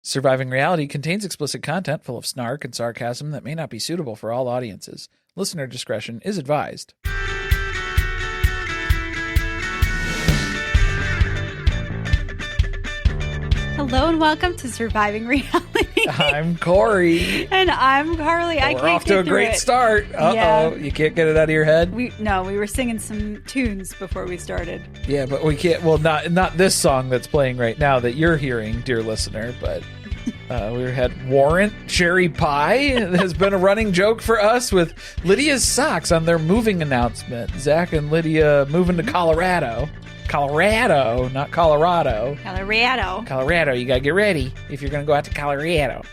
Surviving Reality contains explicit content full of snark and sarcasm that may not be suitable for all audiences. Listener discretion is advised. Hello and welcome to Surviving Reality. I'm Corey. And I'm Carly. We're off to a great start. Yeah. You can't get it out of your head? We were singing some tunes before we started. Yeah, but we can't. Well, not this song that's playing right now that you're hearing, dear listener, but we had Warrant Cherry Pie. It has been a running joke for us with Lydia's socks on their moving announcement. Zach and Lydia moving to Colorado. Colorado, not Colorado. Colorado, you gotta get ready if you're gonna go out to Colorado.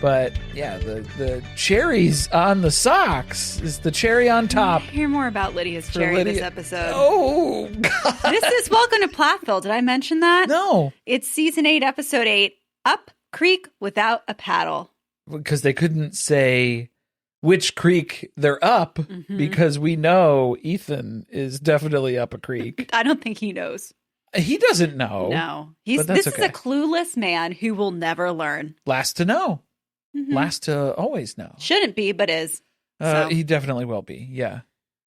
But yeah, the cherries on the socks is the cherry on top. Hear more about Lydia's cherry this episode. Oh, God. This is Welcome to Plathville. Did I mention that? No. It's season 8, episode 8, Up Creek Without a Paddle. Because they couldn't say which creek they're up, because we know Ethan is definitely up a creek. I don't think he knows. He doesn't know. No. This is a clueless man who will never learn. Last to know. Last to always know. Shouldn't be, but is. He definitely will be. Yeah.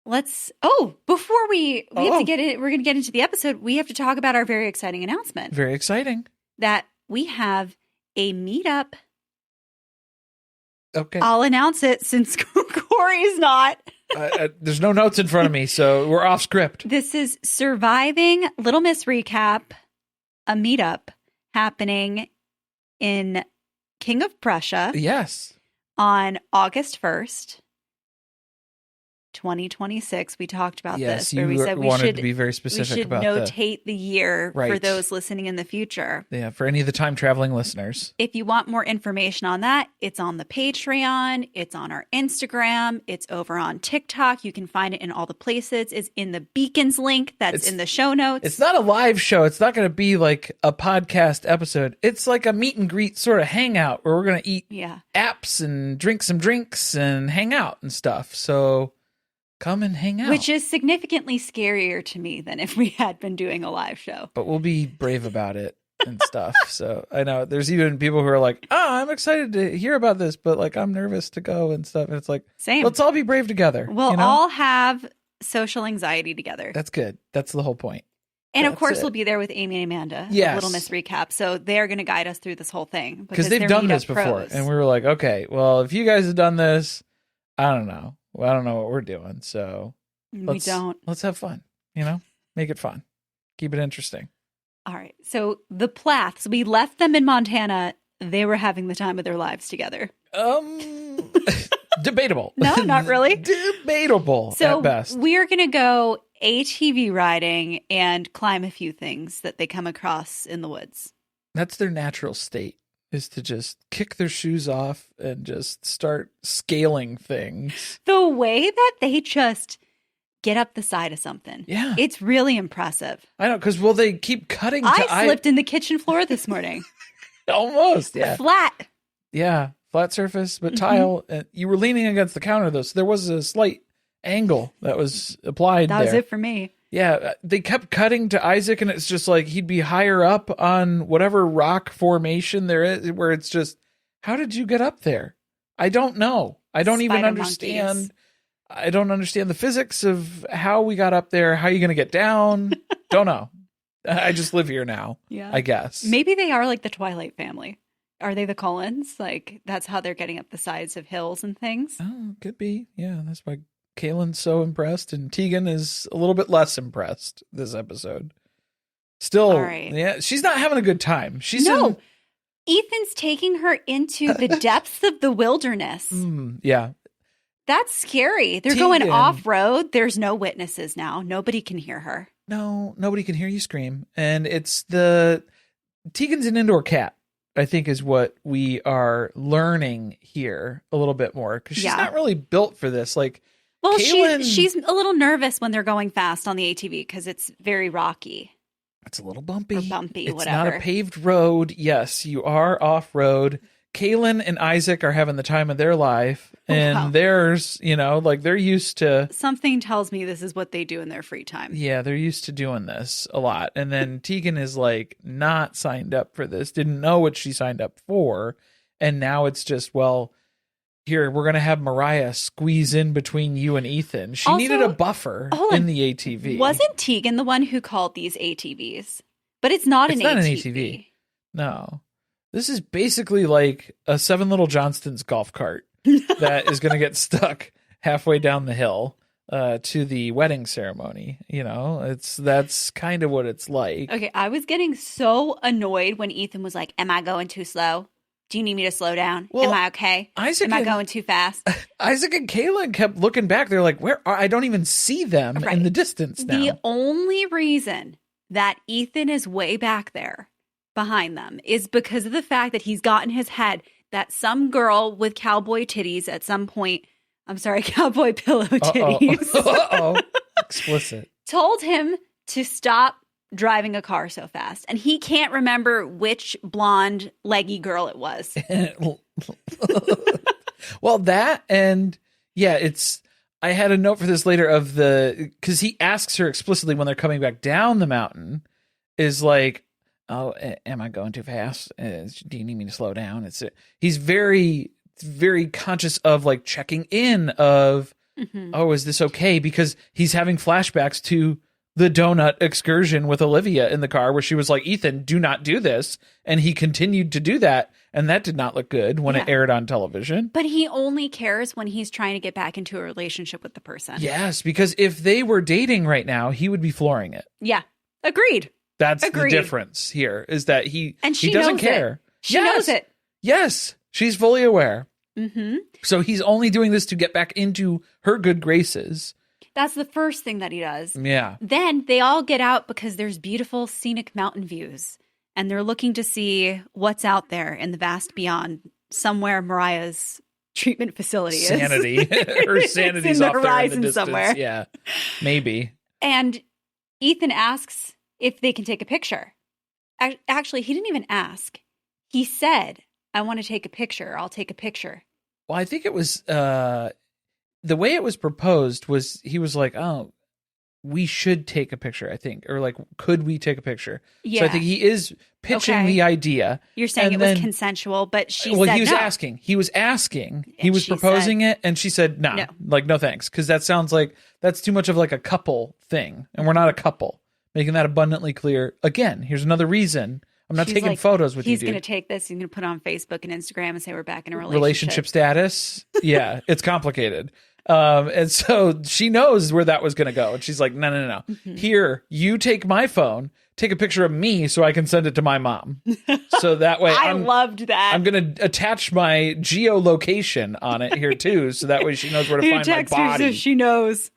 Before we have to get in, we're going to get into the episode. We have to talk about our very exciting announcement. Very exciting. That we have a meetup. Okay. I'll announce it since Corey's not. There's no notes in front of me, so we're off script. This is Surviving Little Miss Recap, a meetup happening in King of Prussia. Yes. On August 1st, 2026. We talked about this. Yes, we said we wanted should to be very specific about that. We should notate the year for those listening in the future. Yeah, for any of the time-traveling listeners. If you want more information on that, it's on the Patreon, it's on our Instagram, it's over on TikTok. You can find it in all the places. It's in the Beacons link that's in the show notes. It's not a live show. It's not going to be like a podcast episode. It's like a meet and greet sort of hangout where we're going to eat apps and drink some drinks and hang out and stuff. So come and hang out. Which is significantly scarier to me than if we had been doing a live show. But we'll be brave about it and stuff. So I know there's even people who are like, I'm excited to hear about this, but like I'm nervous to go and stuff. And it's like, same. Let's all be brave together. We'll all have social anxiety together. That's good. That's the whole point. And of course, we'll be there with Amy and Amanda, Little Miss Recap. So they're going to guide us through this whole thing. Because they've done this before. Pros. And we were like, okay, well, if you guys have done this, I don't know. Well, I don't know what we're doing, so let's have fun, make it fun. Keep it interesting. All right. So the Plaths, we left them in Montana. They were having the time of their lives together. Debatable. No, not really. Debatable at best. We're going to go ATV riding and climb a few things that they come across in the woods. That's their natural state. Is to just kick their shoes off and just start scaling things. The way that they just get up the side of something. Yeah. It's really impressive. I know, because they keep cutting. I slipped in the kitchen floor this morning. Almost, yeah. Flat. Yeah, flat surface, but tile. You were leaning against the counter, though, so there was a slight angle that was applied there. That was it for me. Yeah, they kept cutting to Isaac, and it's just like he'd be higher up on whatever rock formation there is, where it's just, how did you get up there? I don't know. I don't even understand. Monkeys. I don't understand the physics of how we got up there. How are you going to get down? Don't know. I just live here now, I guess. Maybe they are like the Twilight family. Are they the Cullens? Like, that's how they're getting up the sides of hills and things? Oh, could be. Yeah, that's why Kaylynn's so impressed, and Teegan is a little bit less impressed this episode. Still, yeah, she's not having a good time. Ethan's taking her into the depths of the wilderness. Yeah. That's scary. They're going off-road. There's no witnesses now. Nobody can hear her. No, nobody can hear you scream. And Teegan's an indoor cat, I think, is what we are learning here a little bit more. Because she's not really built for this. Well, she's a little nervous when they're going fast on the ATV because it's very rocky. It's a little bumpy. Or bumpy, it's whatever. It's not a paved road. Yes, you are off-road. Kaylynn and Isaac are having the time of their life, and Wow. theirs, like they're used to. Something tells me this is what they do in their free time. Yeah, they're used to doing this a lot. And then Teegan is like not signed up for this, didn't know what she signed up for. And now it's just, well, here, we're going to have Moriah squeeze in between you and Ethan. She Also, needed a buffer in the ATV. Wasn't Teegan the one who called these ATVs? But it's not an ATV. No. This is basically like a Seven Little Johnstons golf cart that is going to get stuck halfway down the hill to the wedding ceremony. That's kind of what it's like. Okay, I was getting so annoyed when Ethan was like, am I going too slow? Do you need me to slow down? Well, am I okay? Am I going too fast? Isaac and Kaylynn kept looking back. They're like, where I don't even see them in the distance now. The only reason that Ethan is way back there behind them is because of the fact that he's got in his head that some girl with cowboy titties at some point, cowboy pillow titties. Explicit. Told him to stop driving a car so fast. And he can't remember which blonde leggy girl it was. Well, that and I had a note for this later because he asks her explicitly when they're coming back down the mountain is like, oh, am I going too fast? Do you need me to slow down? He's very, very conscious of like checking in of, oh, is this okay? Because he's having flashbacks to the donut excursion with Olivia in the car where she was like, Ethan, do not do this. And he continued to do that. And that did not look good when it aired on television. But he only cares when he's trying to get back into a relationship with the person. Yes, because if they were dating right now, he would be flooring it. Yeah. Agreed. That's the difference here is that he doesn't care. She knows it. Yes, she's fully aware. Mm-hmm. So he's only doing this to get back into her good graces. That's the first thing that he does. Yeah. Then they all get out because there's beautiful scenic mountain views. And they're looking to see what's out there in the vast beyond, somewhere Moriah's treatment facility is. Sanity. Her sanity's off there in the distance. Somewhere. Yeah, maybe. And Ethan asks if they can take a picture. Actually, he didn't even ask. He said, I want to take a picture. I'll take a picture. Well, I think it was the way it was proposed was he was like, oh, we should take a picture, I think. Or like, could we take a picture? Yeah. So I think he is pitching the idea. You're saying was consensual, but she said he was no. asking. He was asking. He was proposing it, and she said no. Like, no thanks. Because that sounds like that's too much of like a couple thing. And we're not a couple. Making that abundantly clear. Again, here's another reason. I'm not taking photos with you, dude. He's going to take this. He's going to put it on Facebook and Instagram and say we're back in a relationship status. Yeah, it's complicated. And so she knows where that was going to go. And she's like, no. Mm-hmm. Here, you take my phone, take a picture of me so I can send it to my mom. So that way I loved that. I'm going to attach my geolocation on it here too. So that way she knows where to find my body. Her so she knows.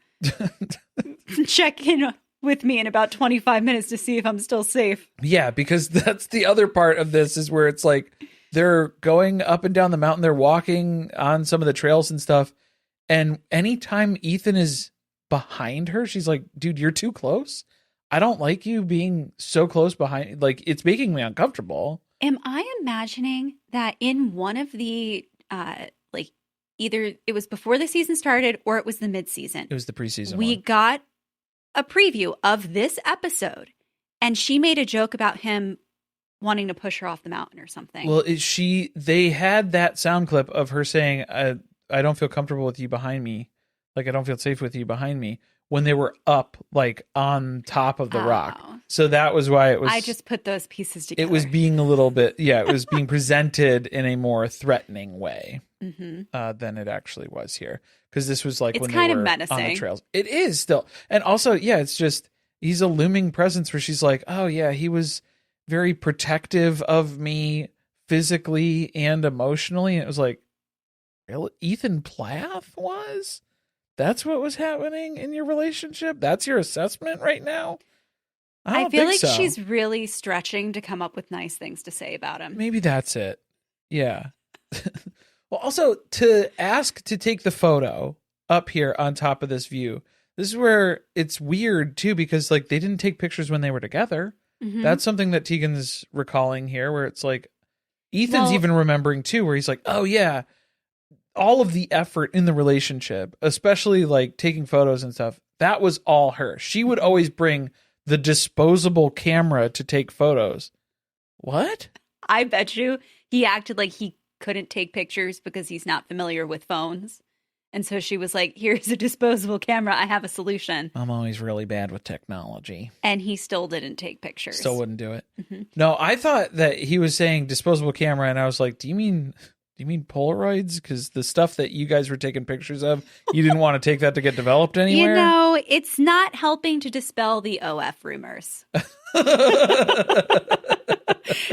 Check in with me in about 25 minutes to see if I'm still safe. Yeah, because that's the other part of this is where it's like they're going up and down the mountain. They're walking on some of the trails and stuff. And anytime Ethan is behind her, she's like, dude, you're too close. I don't like you being so close behind. Like, it's making me uncomfortable. Am I imagining that in one of the, either it was before the season started or it was the mid-season? It was the preseason We got a preview of this episode, and she made a joke about him wanting to push her off the mountain or something. Well, they had that sound clip of her saying, I don't feel comfortable with you behind me. Like, I don't feel safe with you behind me when they were up, like on top of the rock. So that was why it was. I just put those pieces together. It was being a little bit, it was being presented in a more threatening way than it actually was here. Because this was like when they were menacing. On the trails. It is still. And also, it's just, he's a looming presence where she's like, oh yeah, he was very protective of me physically and emotionally. And it was like, really? Ethan Plath was? That's what was happening in your relationship? That's your assessment right now? I feel like she's really stretching to come up with nice things to say about him. Maybe that's it. Yeah. Well, also to ask to take the photo up here on top of this view, this is where it's weird too, because like they didn't take pictures when they were together. Mm-hmm. That's something that Teegan's recalling here, where it's like Ethan's even remembering too, where he's like, oh yeah, all of the effort in the relationship, especially like taking photos and stuff, that was all her. She would always bring the disposable camera to take photos. What? I bet you he acted like he couldn't take pictures because he's not familiar with phones. And so she was like, here's a disposable camera. I have a solution. I'm always really bad with technology. And he still didn't take pictures. Still wouldn't do it. Mm-hmm. No, I thought that he was saying disposable camera, and I was like, do you mean Polaroids? Because the stuff that you guys were taking pictures of, you didn't want to take that to get developed anywhere? You know, it's not helping to dispel the OF rumors.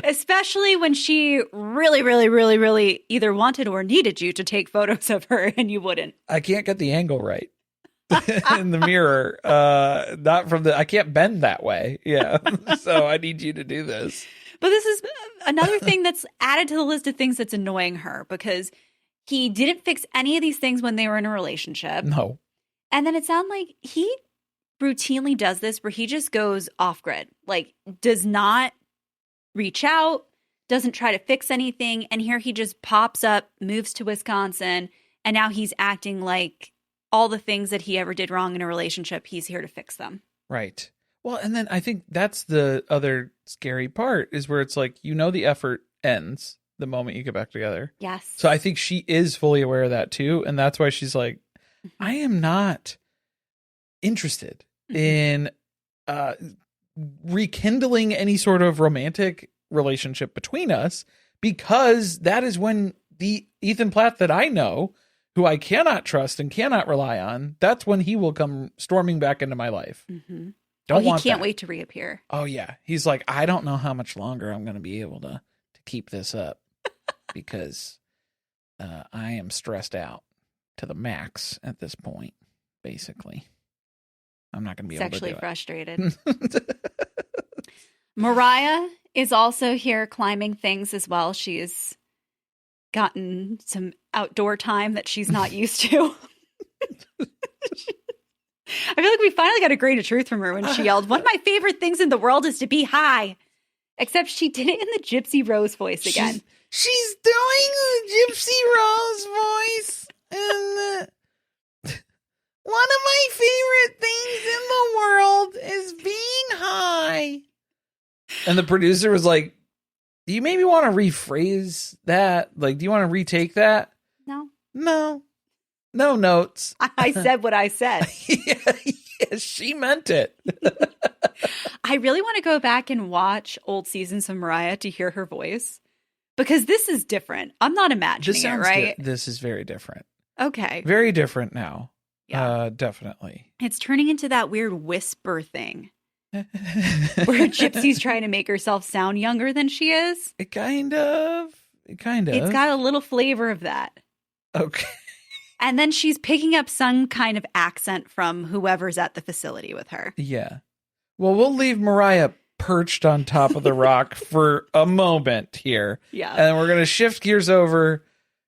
Especially when she really, really, really, really either wanted or needed you to take photos of her and you wouldn't. I can't get the angle right in the mirror. Not from I can't bend that way. Yeah. So I need you to do this. But this is another thing that's added to the list of things that's annoying her, because he didn't fix any of these things when they were in a relationship. No. And then it sounds like he routinely does this where he just goes off grid, like does not reach out, doesn't try to fix anything. And here he just pops up, moves to Wisconsin, and now he's acting like all the things that he ever did wrong in a relationship, he's here to fix them. Right. Well, and then I think that's the other scary part, is where it's like, the effort ends the moment you get back together. Yes. So I think she is fully aware of that too. And that's why she's like, I am not interested in rekindling any sort of romantic relationship between us, because that is when the Ethan Plath that I know, who I cannot trust and cannot rely on, that's when he will come storming back into my life. Mm-hmm. He can't wait to reappear. Oh yeah. He's like, I don't know how much longer I'm going to be able to keep this up because I am stressed out to the max at this point, basically. I'm not going to be sexually able to frustrated. Moriah is also here climbing things as well. She's gotten some outdoor time that she's not used to. I feel like we finally got a grain of truth from her when she yelled, one of my favorite things in the world is to be high. Except she did it in the Gypsy Rose voice again. She's doing the Gypsy Rose voice. And one of my favorite things in the world is being high. And the producer was like, do you maybe want to rephrase that? Like, do you want to retake that? No. No notes. I said what I said. Yeah, she meant it. I really want to go back and watch old seasons of Moriah to hear her voice, because this is different. I'm not imagining it, right? This is very different. Okay. Very different now. Yeah. Definitely. It's turning into that weird whisper thing where Gypsy's trying to make herself sound younger than she is. It kind of. It's got a little flavor of that. Okay. And then she's picking up some kind of accent from whoever's at the facility with her. Yeah. Well, we'll leave Moriah perched on top of the rock for a moment here. Yeah. And then we're going to shift gears over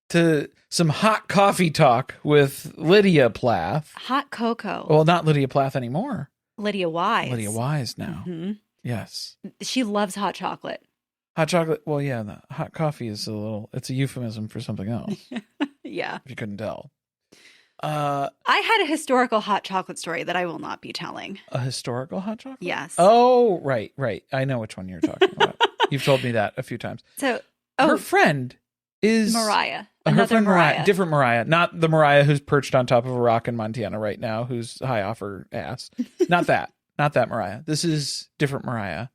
to some hot coffee talk with Lydia Plath. Hot cocoa. Well, not Lydia Plath anymore. Lydia Wise. Lydia Wise now. Mm-hmm. Yes. She loves hot chocolate. Hot chocolate. Well, yeah, the hot coffee is it's a euphemism for something else. Yeah. If you couldn't tell. I had a historical hot chocolate story that I will not be telling. A historical hot chocolate? Yes. Oh, right. I know which one you're talking about. You've told me that a few times. So, her friend is Moriah. Her friend Moriah. Different Moriah. Not the Moriah who's perched on top of a rock in Montana right now, who's high off her ass. Not that. Not that Moriah. This is different Moriah.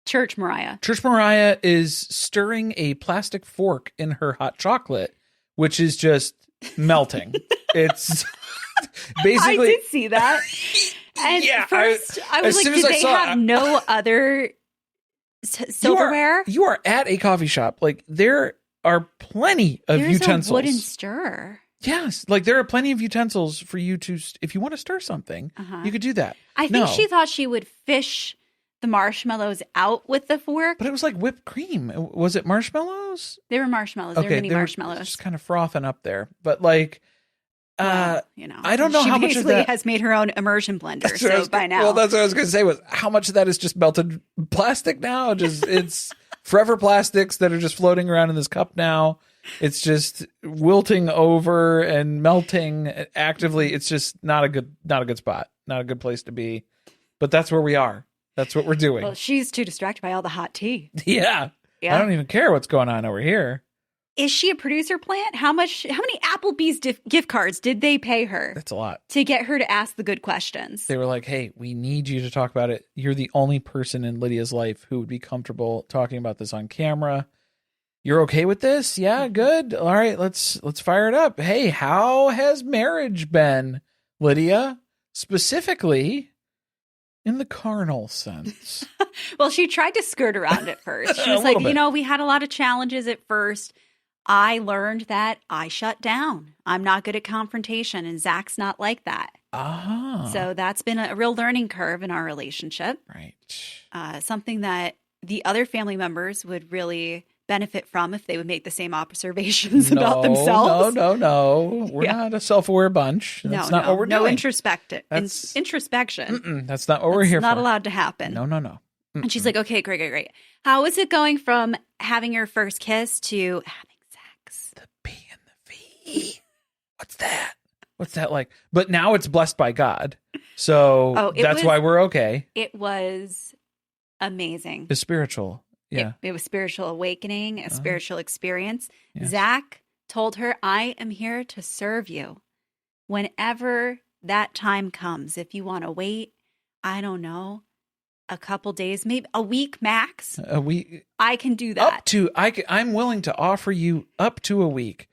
Church Moriah. Church Moriah is stirring a plastic fork in her hot chocolate, which is just melting. It's basically. I did see that. And yeah, first, I was like, did they have no other silverware? You are at a coffee shop. Like, there are plenty of utensils. A wooden stir. Yes. Like, there are plenty of utensils for you to, if you want to stir something, you could do that. I think she thought she would fish the marshmallows out with the fork. But it was like whipped cream. Was it marshmallows? They were marshmallows. Okay, they were mini marshmallows. Just kind of frothing up there. But like, I don't know how much of that. She basically has made her own immersion blender. So by now. Well, that's what I was going to say was how much of that is just melted plastic now? Just it's forever plastics that are just floating around in this cup now. It's just wilting over and melting actively. It's just not a good spot, not a good place to be. But that's where we are. That's what we're doing. Well, she's too distracted by all the hot tea. Yeah. I don't even care what's going on over here. Is she a producer plant? How many Applebee's gift cards did they pay her? That's a lot. To get her to ask the good questions. They were like, hey, we need you to talk about it. You're the only person in Lydia's life who would be comfortable talking about this on camera. You're okay with this? Yeah, good. All right, let's fire it up. Hey, how has marriage been, Lydia? Specifically in the carnal sense. Well, she tried to skirt around it first. She was like, we had a lot of challenges at first. I learned that I shut down. I'm not good at confrontation, and Zach's not like that. So that's been a real learning curve in our relationship. Right. Something that the other family members would really benefit from if they would make the same observations about themselves. No. We're not a self-aware bunch. That's not what we're doing. No introspection. That's not what we're here for. Not allowed to happen. No. And she's like, okay, great. How is it going from having your first kiss to having sex? The P and the V. What's that like? But now it's blessed by God. So that's why we're okay. It was amazing. It's spiritual. Yeah. It was spiritual awakening, a spiritual experience. Yes. Zach told her, I am here to serve you. Whenever that time comes, if you want to wait, I don't know, a couple days, maybe a week max. A week. I can do that. I'm willing to offer you up to a week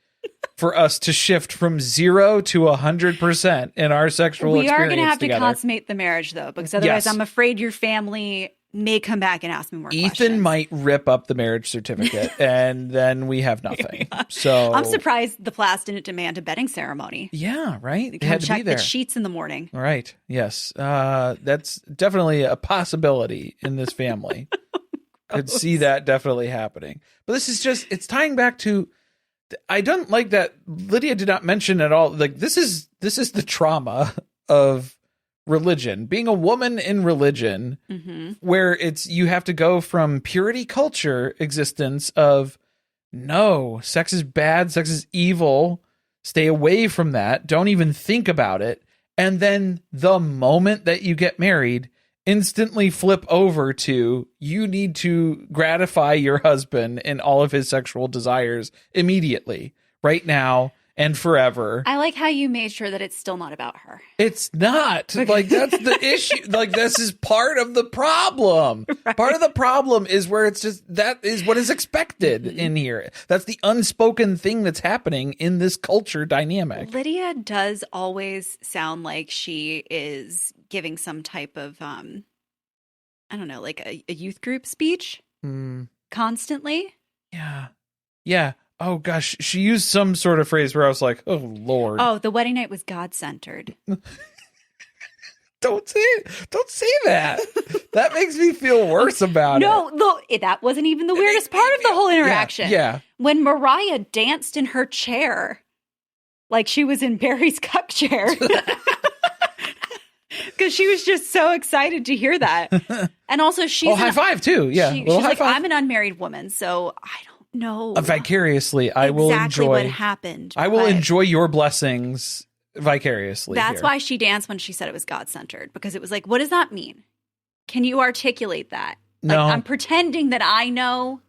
for us to shift from 0 to 100% in our sexual experience. We are going to have together. to consummate the marriage, though, because otherwise I'm afraid your family may come back and ask me more questions. Ethan might rip up the marriage certificate and then we have nothing. So I'm surprised the Plaths didn't demand a bedding ceremony. Yeah, right. They had to check the sheets in the morning. Right. Yes. That's definitely a possibility in this family. Could see that definitely happening. But this is just, it's tying back to, I don't like that Lydia did not mention at all. Like this is the trauma of religion, being a woman in religion, where it's you have to go from purity culture existence of no, sex is bad, sex is evil, stay away from that, don't even think about it, and then the moment that you get married, instantly flip over to you need to gratify your husband in all of his sexual desires immediately, right now and forever. I like how you made sure that it's still not about her. It's not. Like, that's the issue. Like, this is part of the problem. Right. Part of the problem is where it's just, that is what is expected in here. That's the unspoken thing that's happening in this culture dynamic. Lydia does always sound like she is giving some type of, I don't know, like a youth group speech constantly. Yeah. Yeah. Oh, gosh. She used some sort of phrase where I was like, oh, Lord. Oh, the wedding night was God-centered. Don't say that. That makes me feel worse about it. No, that wasn't even the weirdest part of the whole interaction. Yeah. When Moriah danced in her chair, like she was in Barry's cuck chair. Because she was just so excited to hear that. And also she's... high five, too. Yeah. She's like, I'm an unmarried woman, so I don't know. Vicariously, I will enjoy... Exactly what happened. I will enjoy your blessings vicariously. That's why she danced when she said it was God-centered. Because it was like, what does that mean? Can you articulate that? No. Like, I'm pretending that I know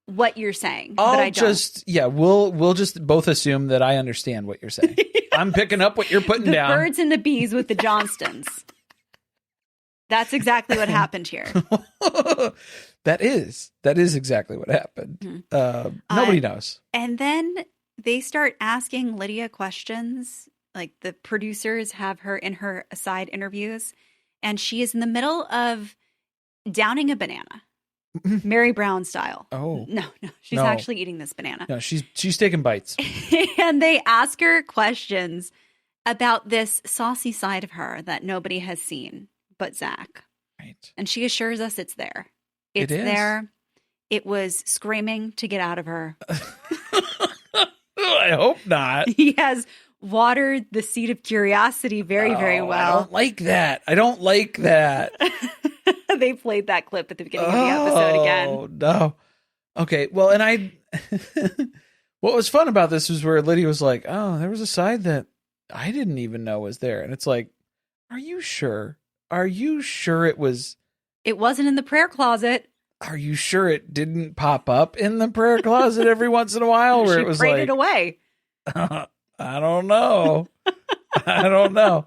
what you're saying, but I don't. We'll just both assume that I understand what you're saying. I'm picking up what you're putting down. The birds and the bees with the Johnstons. That's exactly what happened here. That is exactly what happened. Nobody knows. And then they start asking Lydia questions. Like the producers have her in her aside interviews, and she is in the middle of downing a banana, Mary Brown style. Oh no, she's actually eating this banana. No, she's taking bites. And they ask her questions about this saucy side of her that nobody has seen but Zach. Right. And she assures us it's there. It's there. It was screaming to get out of her. I hope not. He has watered the seed of curiosity very, very well. I don't like that. They played that clip at the beginning of the episode again. Oh, no. Okay, well, and I, what was fun about this was where Lydia was like, oh, there was a side that I didn't even know was there. And it's like, are you sure? Are you sure it was? It wasn't in the prayer closet. Are you sure it didn't pop up in the prayer closet every once in a while where it was prayed like, it away. I don't know. I don't know.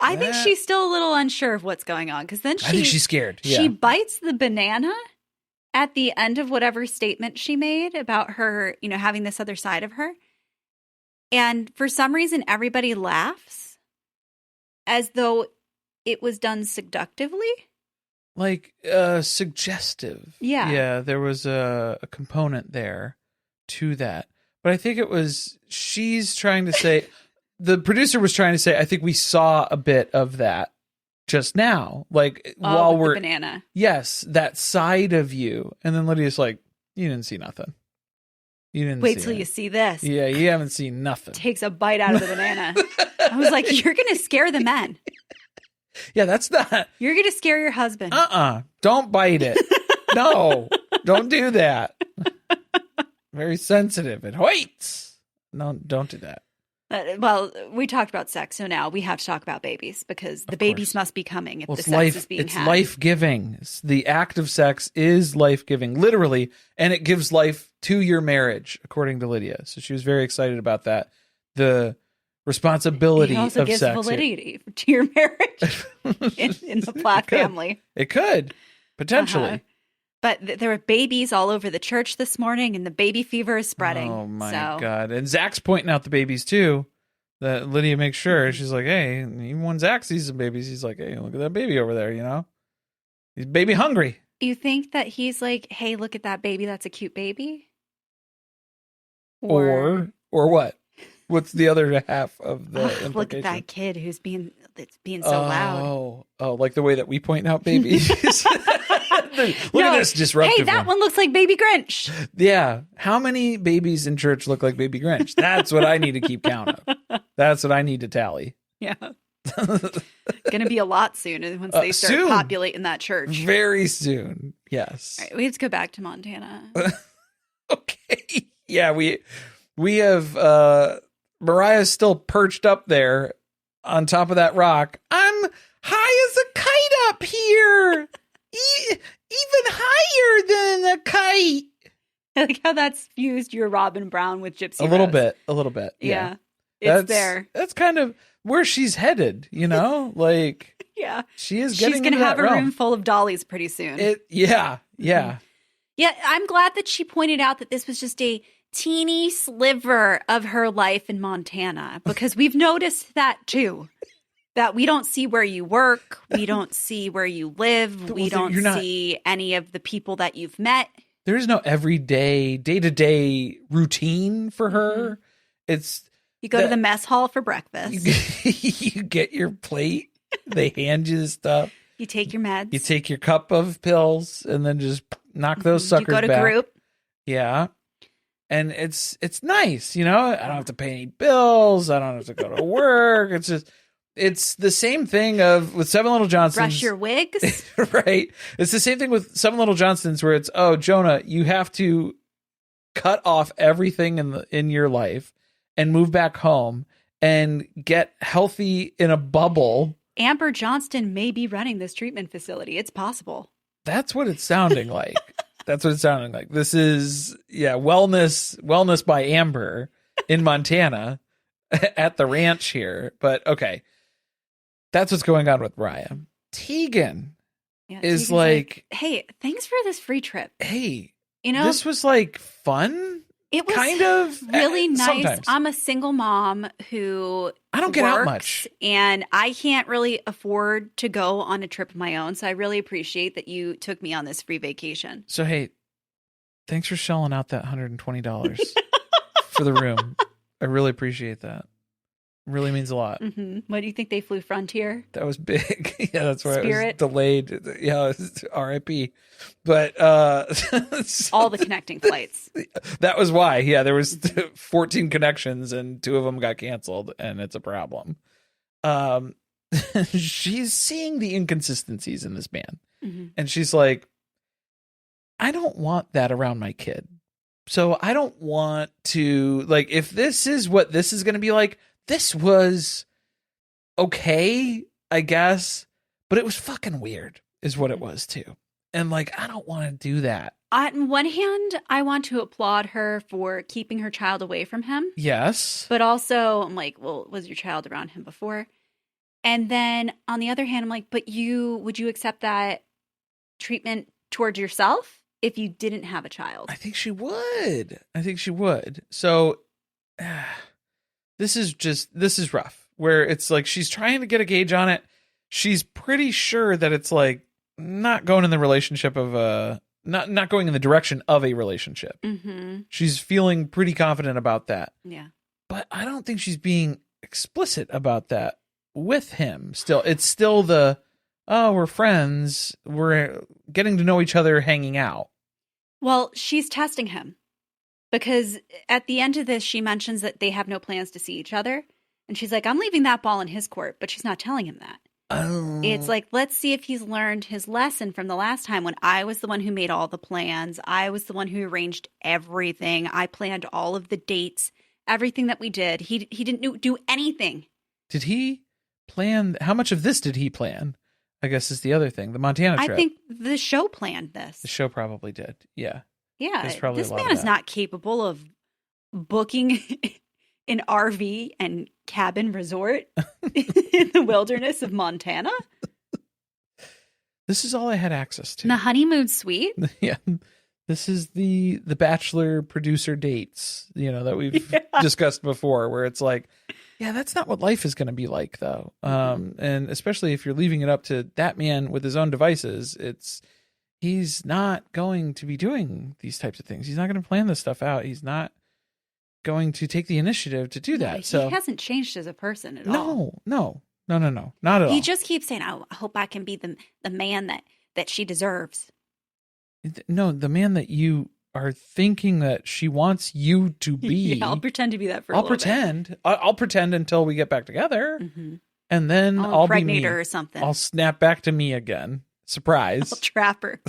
I think she's still a little unsure of what's going on, because then I think she's scared. Yeah. She bites the banana at the end of whatever statement she made about her, having this other side of her. And for some reason, everybody laughs as though it was done seductively. Like suggestive. Yeah. Yeah, there was a component there to that. But I think it was, she's trying to say, the producer was trying to say, I think we saw a bit of that just now. Like while we're, the banana. Yes, that side of you. And then Lydia's like, you didn't see nothing. You didn't Wait see till it. you see this. Yeah, you haven't seen nothing. Takes a bite out of the banana. I was like, you're going to scare the men. Yeah, that's not. You're going to scare your husband. Don't bite it. No, don't do that. Very sensitive. It hurts. No, don't do that. Well, we talked about sex, so now we have to talk about babies, because the babies must be coming if the sex is being had. It's life-giving. The act of sex is life-giving, literally, and it gives life to your marriage, according to Lydia. So she was very excited about that. The responsibility of sex. It also gives validity to your marriage in the Plath family. It could, potentially. Uh-huh. But there were babies all over the church this morning, and the baby fever is spreading. Oh, my God. And Zach's pointing out the babies, too. That Lydia makes sure. She's like, hey, even when Zach sees some babies, he's like, hey, look at that baby over there, He's baby hungry. You think that he's like, hey, look at that baby. That's a cute baby? Or what? What's the other half of the implication? Look at that kid who's being so loud. Oh, like the way that we point out babies. Look at this disruptive. Hey, that one looks like Baby Grinch. Yeah. How many babies in church look like Baby Grinch? That's what I need to keep count of. That's what I need to tally. Yeah. Gonna be a lot soon once they start populating that church. Very soon. Yes. All right, we have to go back to Montana. Okay. Yeah, we have Moriah's still perched up there on top of that rock. I'm high as a kite up here. Even higher than a kite. I like how that's fused your Robin Brown with Gypsy A little Rose. bit. Yeah. It's there. That's kind of where she's headed, like yeah. She is getting She's going to have a realm. room full of dollies pretty soon. Yeah. Yeah, I'm glad that she pointed out that this was just a teeny sliver of her life in Montana, because we've noticed that too. That we don't see where you work, we don't see where you live, we don't see any of the people that you've met. There is no everyday, day-to-day routine for her. It's you go to the mess hall for breakfast. You get your plate, they hand you the stuff. You take your meds. You take your cup of pills and then just knock those suckers back. You go to group. Yeah. And it's nice, I don't have to pay any bills. I don't have to go to work. It's the same thing with Seven Little Johnsons. Brush your wigs. Right. It's the same thing with Seven Little Johnsons where it's, oh, Jonah, you have to cut off everything in your life and move back home and get healthy in a bubble. Amber Johnston may be running this treatment facility. It's possible. That's what it's sounding like. This is, wellness by Amber in Montana at the ranch here. But okay. That's what's going on with Moriah. Teegan is like, hey, thanks for this free trip. Hey, this was fun. It was kind of really nice. Sometimes. I'm a single mom who I don't get out much, and I can't really afford to go on a trip of my own. So I really appreciate that you took me on this free vacation. So hey, thanks for shelling out that $120 for the room. I really appreciate that. Really means a lot. Mm-hmm. What do you think they flew Frontier? That was big. Yeah, that's why Spirit. It was delayed. Yeah, it was RIP. But all the connecting flights. That was why. Yeah, there was 14 connections and 2 of them got canceled, and it's a problem. She's seeing the inconsistencies in this man, mm-hmm. and she's like, I don't want that around my kid. So I don't want to, like, if this is what this is going to be like, this was okay, I guess, but it was fucking weird is what it was too. And like, I don't want to do that. On one hand, I want to applaud her for keeping her child away from him. Yes. But also, I'm like, well, was your child around him before? And then on the other hand, I'm like, but would you accept that treatment towards yourself if you didn't have a child? I think she would. So this is rough, where it's like she's trying to get a gauge on it. She's pretty sure that it's like not going in the relationship of not going in the direction of a relationship. Mm-hmm. She's feeling pretty confident about that. Yeah. But I don't think she's being explicit about that with him. Still, it's still we're friends. We're getting to know each other, hanging out. Well, she's testing him because at the end of this, she mentions that they have no plans to see each other. And she's like, I'm leaving that ball in his court, but she's not telling him that. Oh. It's like, let's see if he's learned his lesson from the last time when I was the one who made all the plans. I was the one who arranged everything. I planned all of the dates, everything that we did. He didn't do anything. Did he plan? How much of this did he plan? I guess is the other thing. The Montana trip. I think the show planned this. The show probably did. Yeah. Yeah. This man is not capable of booking an RV and cabin resort in the wilderness of Montana. This is all I had access to. The honeymoon suite. Yeah. This is the bachelor producer dates, that we've discussed before, where it's like, yeah, that's not what life is going to be like, though. And especially if you're leaving it up to that man with his own devices, he's not going to be doing these types of things. He's not going to plan this stuff out. He's not going to take the initiative to do that. He hasn't changed as a person at all. No, not at all. He just keeps saying, I hope I can be the man that she deserves. No, the man that you are thinking that she wants you to be. Yeah, I'll pretend to be that for a little bit. I'll pretend until we get back together. Mm-hmm. And then I'll impregnate be me. her or something. I'll snap back to me again. Surprise. I'll trap her.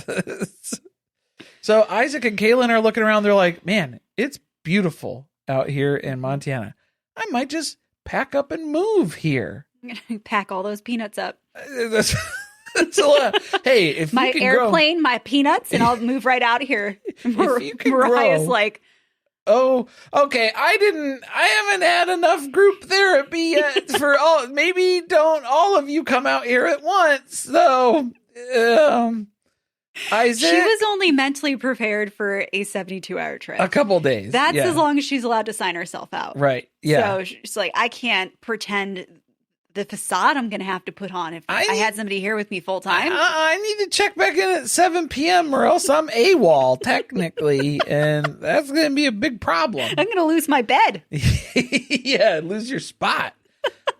So Isaac and Kaylynn are looking around. They're like, man, it's beautiful out here in Montana. I might just pack up and move here. I'm going to pack all those peanuts up. That's a lot. Hey, if my you can airplane, my peanuts, and I'll move right out of here. Mariah's like, oh, okay. I haven't had enough group therapy yet for all. Maybe don't all of you come out here at once. So, Isaac, she was only mentally prepared for a 72-hour trip. A couple days. That's as long as she's allowed to sign herself out. Right. Yeah. So she's like, I can't pretend the facade I'm going to have to put on if I had somebody here with me full time. I need to check back in at 7 p.m. or else I'm AWOL technically, and that's going to be a big problem. I'm going to lose my bed. Yeah, lose your spot.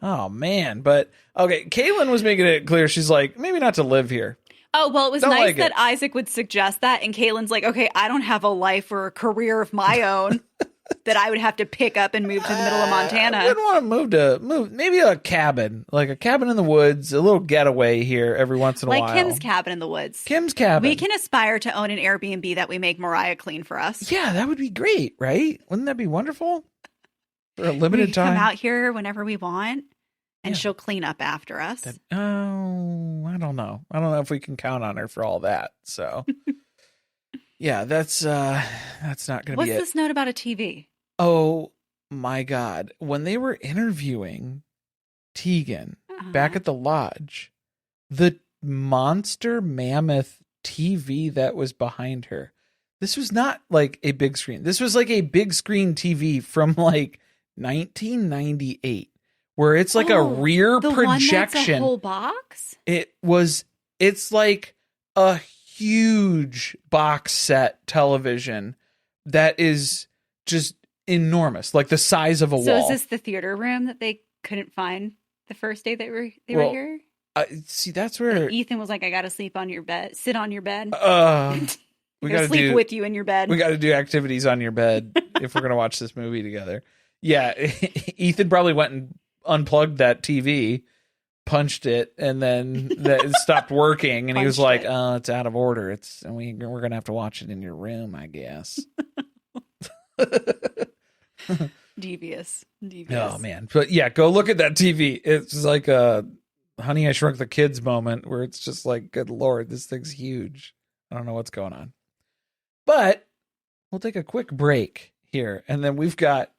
Oh, man. But, okay, Kaylynn was making it clear. She's like, maybe not to live here. Oh, well, it was nice that Isaac would suggest that, and Kaylynn's like, okay, I don't have a life or a career of my own that I would have to pick up and move to the middle of Montana. I wouldn't want to move maybe a cabin, like a cabin in the woods, a little getaway here every once in a while. Like Kim's cabin in the woods. Kim's cabin. We can aspire to own an Airbnb that we make Moriah clean for us. Yeah, that would be great, right? Wouldn't that be wonderful? For a limited time. Come out here whenever we want, and she'll clean up after us. I don't know. I don't know if we can count on her for all that. So, yeah, that's not going to be it. What's this note about a TV? Oh my God. When they were interviewing Teegan back at the lodge, the monster mammoth TV that was behind her, this was not like a big screen. This was like a big screen TV from like 1998. Where it's like a rear projection. One that's a whole box? It's like a huge box set television that is just enormous, like the size of a wall. So is this the theater room that they couldn't find the first day they were here? See, that's where Ethan was like, I got to sleep on your bed, sit on your bed. We got to sleep with you in your bed. We got to do activities on your bed if we're going to watch this movie together. Yeah. Ethan probably went and unplugged that TV punched it, and then it stopped working, and he was like, Punched "Oh, it's out of order. We're gonna have to watch it in your room, I guess." Devious. Oh man, but yeah, go look at that TV. It's like a Honey I Shrunk the Kids moment where it's just like, good Lord, this thing's huge. I don't know what's going on, but we'll take a quick break here, and then we've got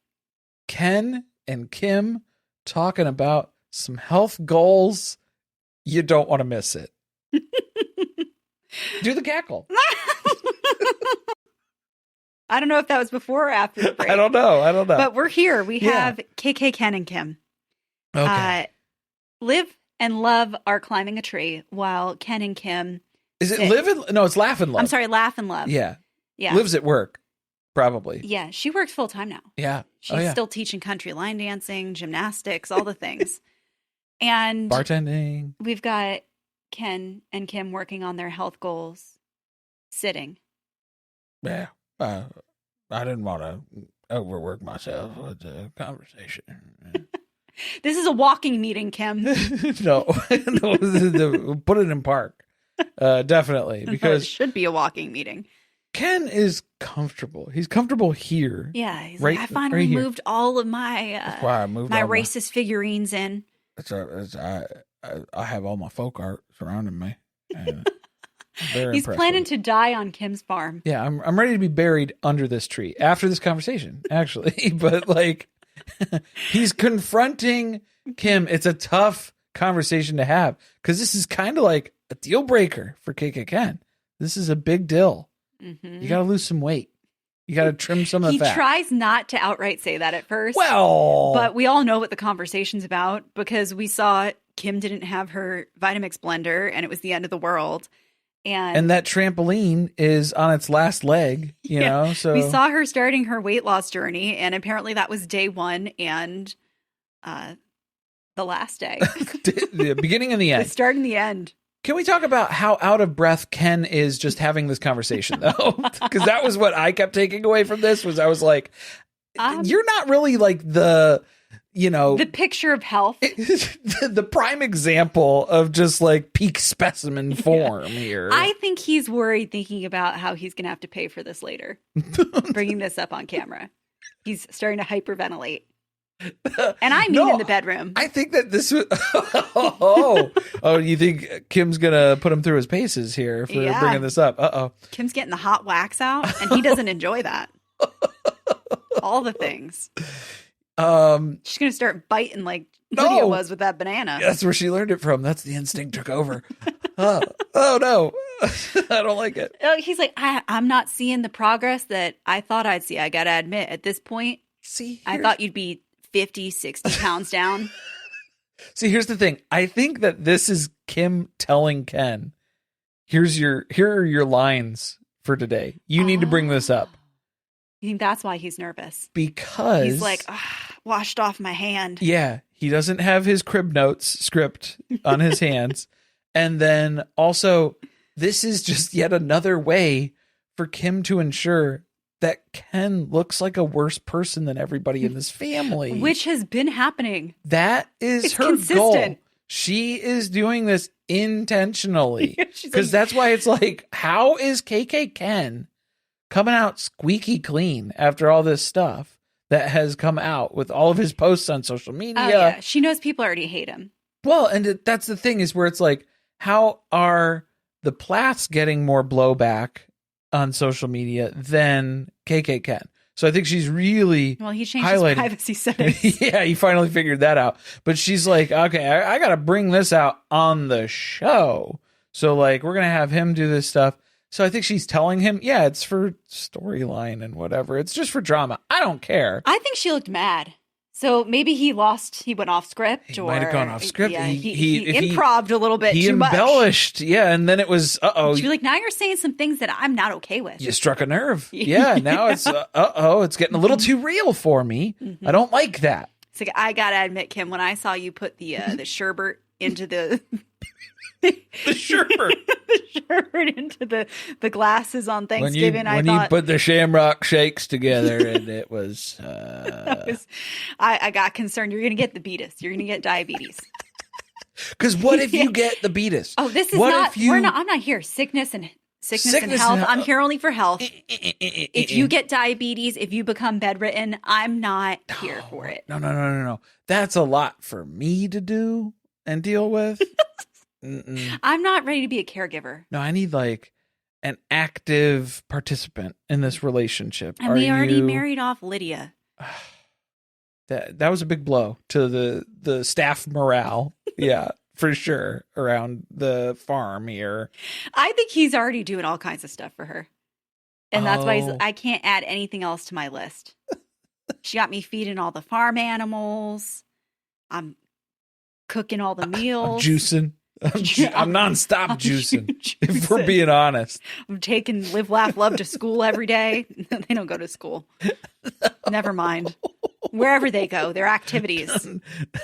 Ken and Kim talking about some health goals. You don't want to miss it. Do the cackle. I don't know if that was before or after the break. I don't know. But we're here. We have KK, Ken, and Kim. Okay. Live and Love are climbing a tree while Ken and Kim... Is it Live and... No, it's Laugh and Love. I'm sorry, Laugh and Love. Yeah. Yeah. Lives at work, probably. Yeah, she works full time now. Yeah. She's still teaching country line dancing, gymnastics, all the things. And bartending. We've got Ken and Kim working on their health goals, sitting. Yeah. I didn't want to overwork myself with the conversation. This is a walking meeting, Kim. No, put it in park. Definitely, because it should be a walking meeting. Ken is comfortable. He's comfortable here. Yeah, he's like, I finally moved all of my That's why I moved my racist figurines in. I have all my folk art surrounding me. He's planning to die on Kim's farm. Yeah, I'm ready to be buried under this tree after this conversation, actually. But like, he's confronting Kim. It's a tough conversation to have because this is kind of like a deal breaker for KK Ken. This is a big deal. Mm-hmm. You got to lose some weight. You got to trim some of the fat. He tries not to outright say that at first. Well, but we all know what the conversation's about because we saw Kim didn't have her Vitamix blender and it was the end of the world. And that trampoline is on its last leg, you know? So we saw her starting her weight loss journey, and apparently that was day one and the last day. The beginning and the end. The start and the end. Can we talk about how out of breath Ken is just having this conversation, though? Because that was what I kept taking away from this, was I was like, you're not really like the picture of health, the prime example of just like peak specimen form here. I think he's worried thinking about how he's going to have to pay for this later. Bringing this up on camera. He's starting to hyperventilate. And I mean in the bedroom. I think that this was... you think Kim's going to put him through his paces here for bringing this up? Uh-oh. Kim's getting the hot wax out, and he doesn't enjoy that. All the things. She's gonna start biting like Lydia was with that banana. That's where she learned it from. That's the instinct took over. Oh no, I don't like it. He's like, I'm not seeing the progress that I thought I'd see. I gotta admit, at this point, I thought you'd be 50, 60 pounds down. See, here's the thing. I think that this is Kim telling Ken, here are your lines for today. You need to bring this up. You think that's why he's nervous? Because he's like, washed off my hand. Yeah, he doesn't have his crib notes script on his hands. And then also, this is just yet another way for Kim to ensure that Ken looks like a worse person than everybody in this family. Which has been happening. That is her consistent. Goal. She is doing this intentionally. Because that's why it's like, how is KK Ken coming out squeaky clean after all this stuff that has come out with all of his posts on social media? Oh, yeah. She knows people already hate him. Well, and that's the thing, is where it's like, how are the Plaths getting more blowback on social media than KK Ken? So I think she's really he changed his privacy settings. Yeah, he finally figured that out. But she's like, okay, I got to bring this out on the show. So like, we're going to have him do this stuff. So I think she's telling him, yeah, it's for storyline and whatever. It's just for drama. I don't care. I think she looked mad. So maybe he went off script. He might have gone off script. Yeah, he improv'd a little bit too much. He embellished. Yeah, and then it was, She'd be like, now you're saying some things that I'm not okay with. You struck a nerve. Yeah, now it's, it's getting a little too real for me. Mm-hmm. I don't like that. It's like, I got to admit, Kim, when I saw you put the sherbet into the... the sherbet. The sherbet into the glasses on Thanksgiving. When you put the Shamrock shakes together, and it was, I got concerned. You're going to get the beatus. You're going to get diabetes. Because what if you get the beatus? Oh, this is what not, if you, we're not, I'm not here. Sickness and health. I'm here only for health. If you get diabetes, if you become bedridden, I'm not here for it. No. That's a lot for me to do and deal with. I'm not ready to be a caregiver. No, I need like an active participant in this relationship. And we already married off Lydia. That was a big blow to the staff morale. Yeah, for sure. Around the farm here. I think he's already doing all kinds of stuff for her. And that's why I can't add anything else to my list. She got me feeding all the farm animals. I'm cooking all the meals. I'm juicing. I'm nonstop juicing, if we're being honest. I'm taking Live, Laugh, Love to school every day. They don't go to school. Never mind. Wherever they go, their activities.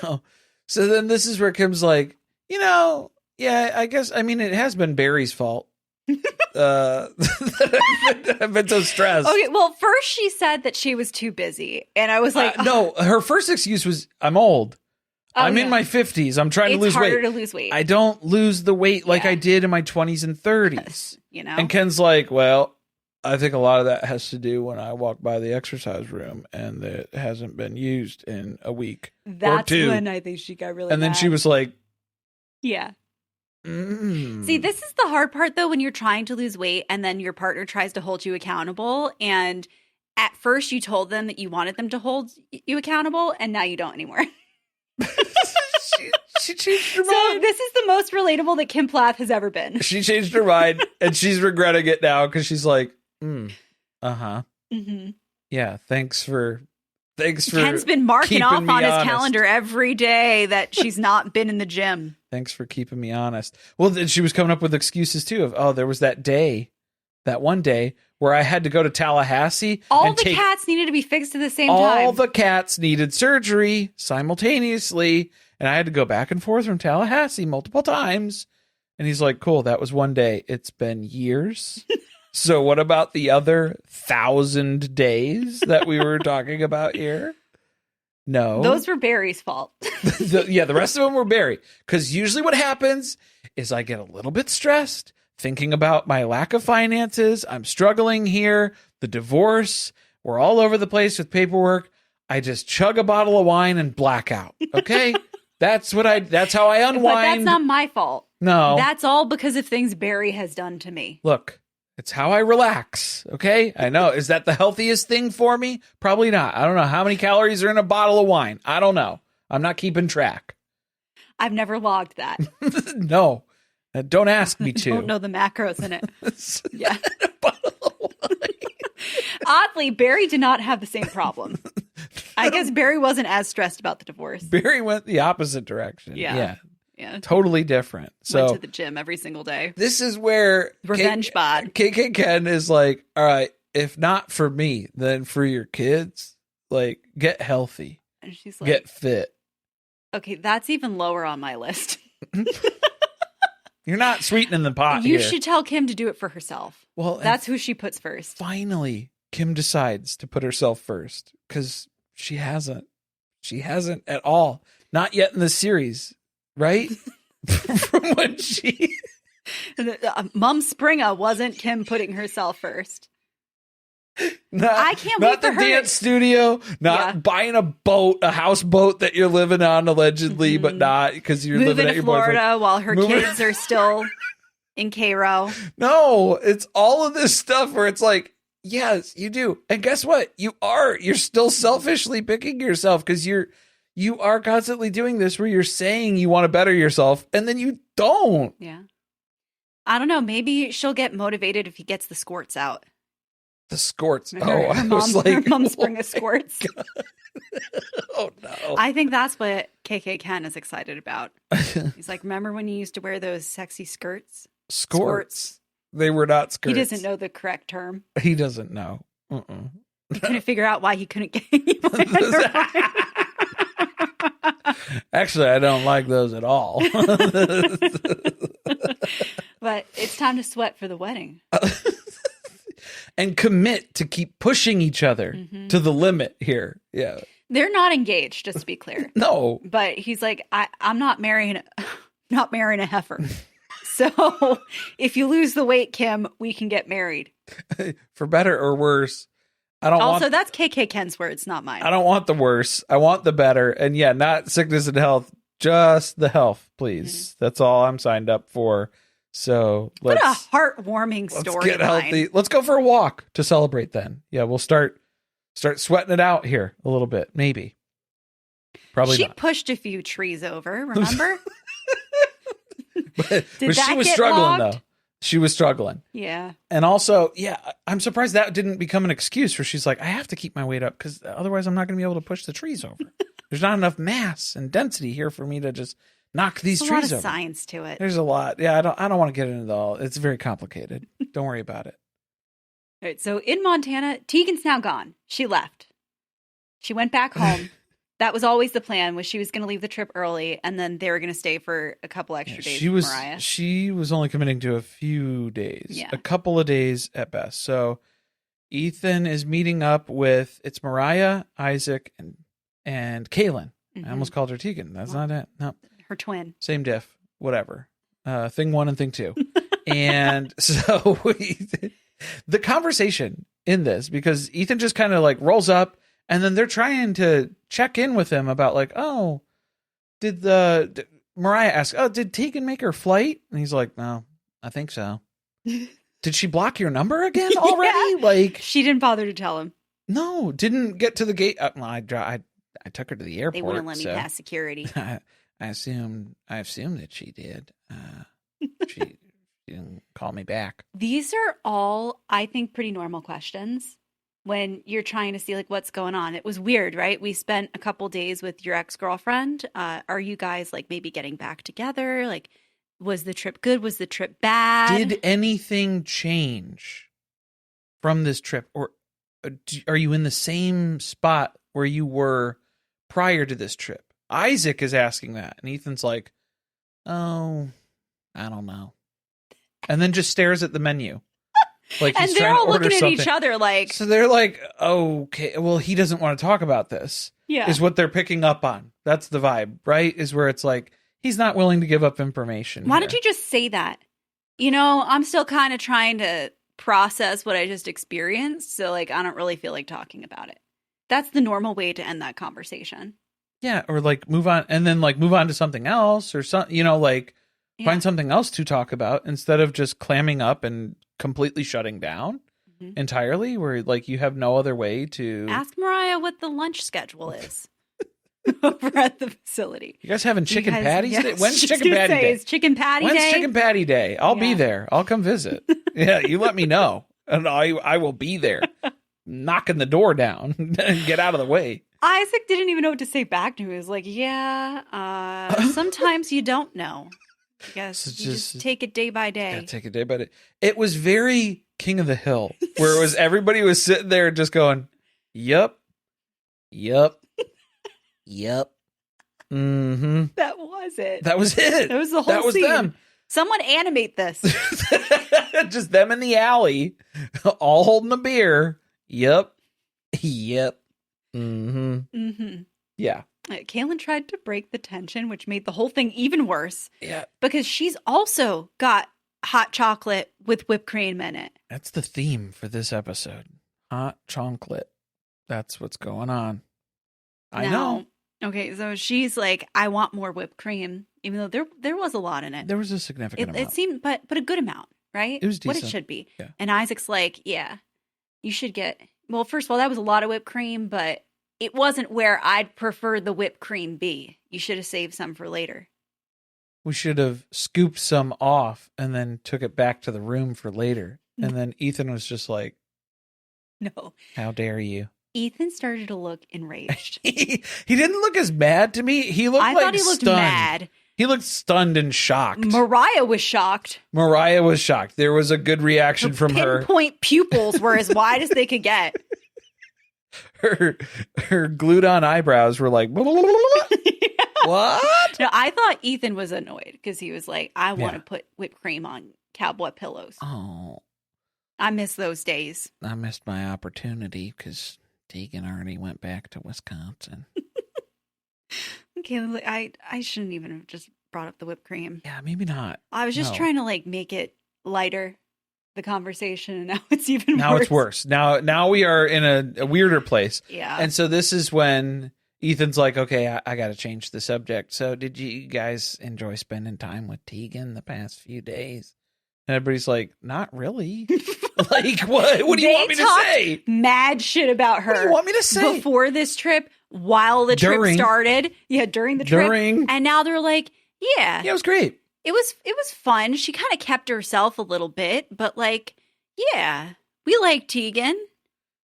No. So then this is where Kim's like, yeah, I guess, I mean, it has been Barry's fault. I've been so stressed. Okay, well, first she said that she was too busy. And I was like, no, her first excuse was, I'm old. I'm in my 50s. I'm trying to lose weight. It's harder to lose weight. I don't lose the weight like I did in my 20s and 30s. And Ken's like, well, I think a lot of that has to do when I walk by the exercise room and it hasn't been used in a week or two. That's when I think she got really And then mad. she was like, yeah. See, this is the hard part, though, when you're trying to lose weight and then your partner tries to hold you accountable. And at first you told them that you wanted them to hold you accountable, and now you don't anymore. she changed her mind. So this is the most relatable that Kim Plath has ever been. She changed her mind, and she's regretting it now because she's like, yeah, thanks for Ken's been marking off on his calendar every day that she's not been in the gym. Thanks for keeping me honest. Well, then she was coming up with excuses too of, there was that one day where I had to go to Tallahassee. All the cats needed to be fixed at the same time. All the cats needed surgery simultaneously. And I had to go back and forth from Tallahassee multiple times. And he's like, cool, that was one day. It's been years. So what about the other 1,000 days that we were talking about here? No. Those were Barry's fault. The rest of them were Barry. Because usually what happens is I get a little bit stressed thinking about my lack of finances. I'm struggling here. The divorce. We're all over the place with paperwork. I just chug a bottle of wine and black out. Okay? That's how I unwind. But that's not my fault. No. That's all because of things Barry has done to me. Look, it's how I relax. Okay? I know. Is that the healthiest thing for me? Probably not. I don't know how many calories are in a bottle of wine. I don't know. I'm not keeping track. I've never logged that. No. Don't ask me to. I don't know the macros in it. Yeah. Oddly, Barry did not have the same problem. I guess Barry wasn't as stressed about the divorce. Barry went the opposite direction. Yeah. Totally different. So went to the gym every single day. This is where revenge bod. KK Ken is like, all right, if not for me, then for your kids, like, get healthy. And she's like, get fit. Okay, that's even lower on my list. You're not sweetening the pot You here. should tell Kim to do it for herself. Well, that's who she puts first. Finally, Kim decides to put herself first because she hasn't. She hasn't at all. Not yet in the series, right? From when she... Mom Springer wasn't Kim putting herself first. I can't Not wait for the her dance studio, not buying a boat, a houseboat that you're living on allegedly, but not because you're living at your Florida boyfriend. While her kids are still in Cairo. No, it's all of this stuff where it's like, yes, you do. And guess what? You're still selfishly picking yourself because you are constantly doing this where you're saying you want to better yourself and then you don't. Yeah. I don't know. Maybe she'll get motivated if he gets the squirts out. The squirts. Her mom Springer squirts. Oh, no. I think that's what KK Ken is excited about. He's like, remember when you used to wear those sexy skirts? Squirts. They were not skirts. He doesn't know the correct term. He doesn't know. He couldn't figure out why he couldn't get you. Actually, I don't like those at all. But it's time to sweat for the wedding. And commit to keep pushing each other to the limit here. Yeah. They're not engaged, just to be clear. No. But he's like, I'm not marrying a heifer. So if you lose the weight, Kim, we can get married. For better or worse. That's KK Ken's words, not mine. I don't want the worse. I want the better. And yeah, not sickness and health, just the health, please. That's all I'm signed up for. So what a heartwarming story. Let's get healthy. Let's go for a walk to celebrate then. Yeah, we'll start sweating it out here a little bit, maybe. Probably she not. pushed a few trees over, remember? but she was struggling, logged? though. She was struggling. Yeah. And also, yeah, I'm surprised that didn't become an excuse where she's like, I have to keep my weight up because otherwise I'm not going to be able to push the trees over. There's not enough mass and density here for me to just knock these trees over. There's a lot of science to it. There's a lot. Yeah, I don't want to get into it all. It's very complicated. Don't worry about it. All right, so in Montana, Teegan's now gone. She left. She went back home. That was always the plan, was she was going to leave the trip early, and then they were going to stay for a couple extra days with Moriah. She was only committing to a few days, a couple of days at best. So Ethan is meeting up with, it's Moriah, Isaac, and Kaylynn. I almost called her Teegan. That's not it. No. Her twin. Same diff. Whatever. Thing 1 and thing 2. And so the conversation in this, because Ethan just kind of like rolls up, and then they're trying to check in with him about like, oh, did Moriah ask, oh, did Teegan make her flight? And he's like, no, I think so. Did she block your number again already? Yeah. Like, she didn't bother to tell him. No, didn't get to the gate. I took her to the airport. They wouldn't let me pass security. I assumed that she did. She didn't call me back. These are all, I think, pretty normal questions when you're trying to see like what's going on. It was weird, right? We spent a couple days with your ex-girlfriend. Are you guys like maybe getting back together? Like, was the trip good? Was the trip bad? Did anything change from this trip? Or are you in the same spot where you were prior to this trip? Isaac is asking that. And Ethan's like, oh, I don't know. And then just stares at the menu. Like he's and they're trying all to order looking at something. each other like. So they're like, okay, well, he doesn't want to talk about this. Yeah. Is what they're picking up on. That's the vibe, right? Is where it's like, he's not willing to give up information. Why don't you just say that? You know, I'm still kind of trying to process what I just experienced. So like, I don't really feel like talking about it. That's the normal way to end that conversation. Yeah. Or like move on and then like move on to something else or something, you know, like find something else to talk about instead of just clamming up and completely shutting down entirely, where like you have no other way to ask Moriah what the lunch schedule is over at the facility. You guys having chicken patties today? When's chicken patty day? Is chicken patty When's day? chicken patty day? I'll be there. I'll come visit. Yeah, you let me know, and I will be there, knocking the door down and get out of the way. Isaac didn't even know what to say back to me. He was like, yeah, sometimes you don't know. I guess you just take it day by day. Yeah, take it day by day. It was very King of the Hill, where it was everybody was sitting there just going, "Yep, yep, yep." Mm-hmm. That was it. That was it. That was the whole. That was scene. them. Someone animate this. Just them in the alley, all holding a beer. Yep, yep. Mm-hmm. Mm-hmm. Yeah. Kaylynn tried to break the tension, which made the whole thing even worse. Yeah. Because she's also got hot chocolate with whipped cream in it. That's the theme for this episode. Hot chocolate. That's what's going on. I know. Okay, so she's like, I want more whipped cream, even though there was a lot in it. There was a significant amount. It seemed, but a good amount, right? It was decent. What it should be. Yeah. And Isaac's like, yeah, you should get, well, first of all, that was a lot of whipped cream, but it wasn't where I'd prefer the whipped cream be. You should have saved some for later. We should have scooped some off and then took it back to the room for later. And then Ethan was just like, no. How dare you? Ethan started to look enraged. He didn't look as mad to me. He looked I thought he looked stunned. mad. He looked stunned and shocked. Moriah was shocked. Moriah was shocked. There was a good reaction from her. Pinpoint pupils were as wide as they could get. Her glued on eyebrows were like, blah, blah, blah, blah. What? No, I thought Ethan was annoyed because he was like, I want to put whipped cream on cowboy pillows. Oh. I miss those days. I missed my opportunity because Teegan already went back to Wisconsin. Kaylynn, I shouldn't even have just brought up the whipped cream. Yeah, maybe not. I was just No. trying to like make it lighter, the conversation, and now it's even Now worse. it's worse. Now we are in a weirder place. Yeah. And so this is when Ethan's like, okay, I got to change the subject. So did you guys enjoy spending time with Teegan the past few days? And everybody's like, not really. Like, what? What do you want me to say? Mad shit about her. What do you want me to say? Before this trip, while the trip started. Yeah, during the trip. And now they're like, yeah. Yeah, it was great. It was fun. She kind of kept herself a little bit, but like, yeah, we like Teegan. And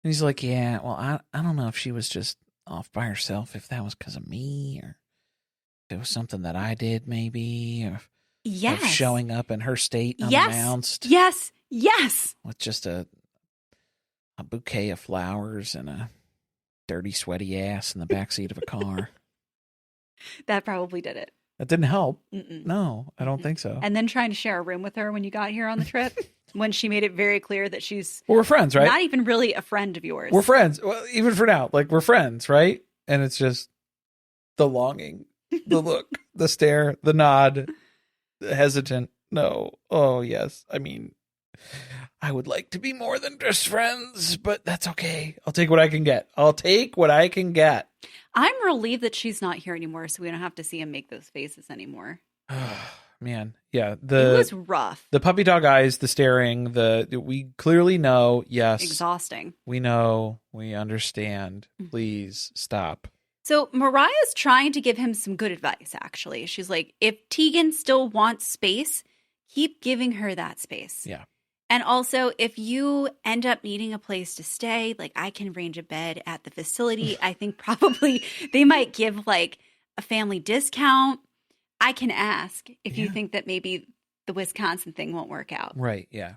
he's like, yeah, well, I don't know if she was just off by herself, if that was because of me, or if it was something that I did, maybe, or yes, of showing up in her state unannounced. Yes. With just a bouquet of flowers and a dirty, sweaty ass in the backseat of a car. That probably did it. That didn't help. Mm-mm. No, I don't think so. And then trying to share a room with her when you got here on the trip, when she made it very clear that she's we're friends, right? Not even really a friend of yours. We're friends. Well, even for now, like we're friends, right? And it's just the longing, the look, the stare, the nod, the hesitant. No. Oh, yes. I mean, I would like to be more than just friends, but that's okay. I'll take what I can get. I'm relieved that she's not here anymore, so we don't have to see him make those faces anymore. Man, yeah. It was rough. The puppy dog eyes, the staring, we clearly know, yes. Exhausting. We know, we understand. Please stop. So Moriah's trying to give him some good advice, actually. She's like, if Teegan still wants space, keep giving her that space. Yeah. And also, if you end up needing a place to stay, like I can arrange a bed at the facility. I think probably they might give like a family discount. I can ask if you think that maybe the Wisconsin thing won't work out. Right, yeah.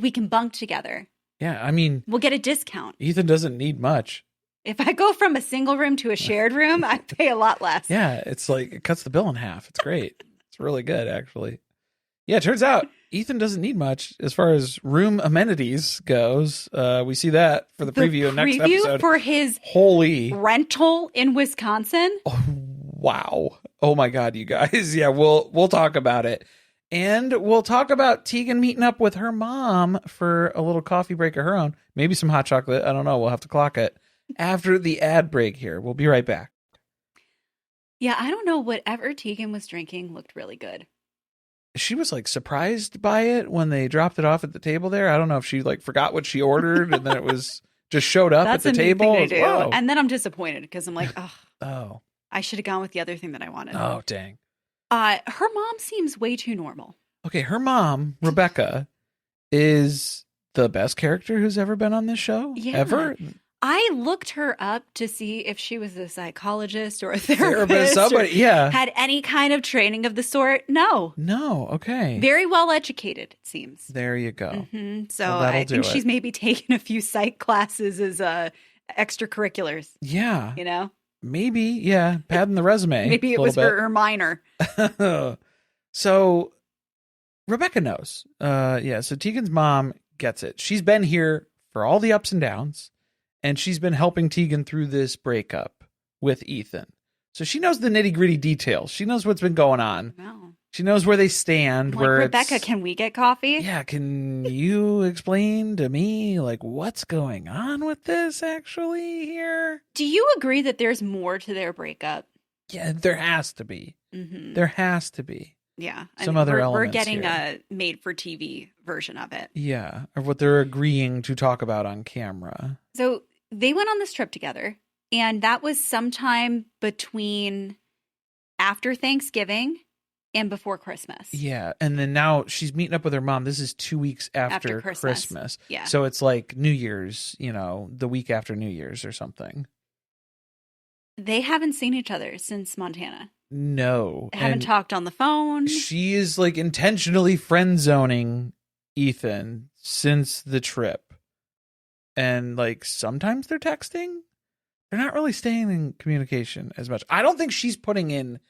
We can bunk together. Yeah, I mean. We'll get a discount. Ethan doesn't need much. If I go from a single room to a shared room, I pay a lot less. Yeah, it's like it cuts the bill in half. It's great. It's really good, actually. Yeah, it turns out Ethan doesn't need much as far as room amenities goes. We see that for the preview of next episode. For his rental in Wisconsin. Oh, wow. Oh my God, you guys. Yeah, we'll talk about it. And we'll talk about Teegan meeting up with her mom for a little coffee break of her own. Maybe some hot chocolate. I don't know. We'll have to clock it. After the ad break here. We'll be right back. Yeah, I don't know. Whatever Teegan was drinking looked really good. She was like surprised by it when they dropped it off at the table there. I don't know if she like forgot what she ordered and then it was just showed up at the table. Thing to do. And then I'm disappointed because I'm like, oh, I should have gone with the other thing that I wanted. Oh, dang. Her mom seems way too normal. Okay, her mom, Rebecca, is the best character who's ever been on this show ever. I looked her up to see if she was a psychologist or a therapist. Somebody, had any kind of training of the sort. No. Okay. Very well educated, it seems. There you go. Mm-hmm. So I think she's maybe taken a few psych classes as extracurriculars. Yeah. You know? Maybe, yeah. Padding the resume. Maybe it was her minor. So Rebecca knows. So Teegan's mom gets it. She's been here for all the ups and downs. And she's been helping Teegan through this breakup with Ethan. So she knows the nitty gritty details. She knows what's been going on. Wow. She knows where they stand. Rebecca, can we get coffee? Yeah. Can you explain to me like what's going on with this actually here? Do you agree that there's more to their breakup? Yeah, there has to be. Mm-hmm. There has to be. Yeah. Other elements. We're getting here. a made for TV version of it. Yeah. Or what they're agreeing to talk about on camera. So they went on this trip together, and that was sometime between after Thanksgiving and before Christmas. Yeah, and then now she's meeting up with her mom. This is 2 weeks after Christmas. Yeah. So it's like New Year's, the week after New Year's or something. They haven't seen each other since Montana. No. Haven't talked on the phone. She is like intentionally friend zoning Ethan since the trip. And like sometimes they're texting. They're not really staying in communication as much. I don't think she's putting in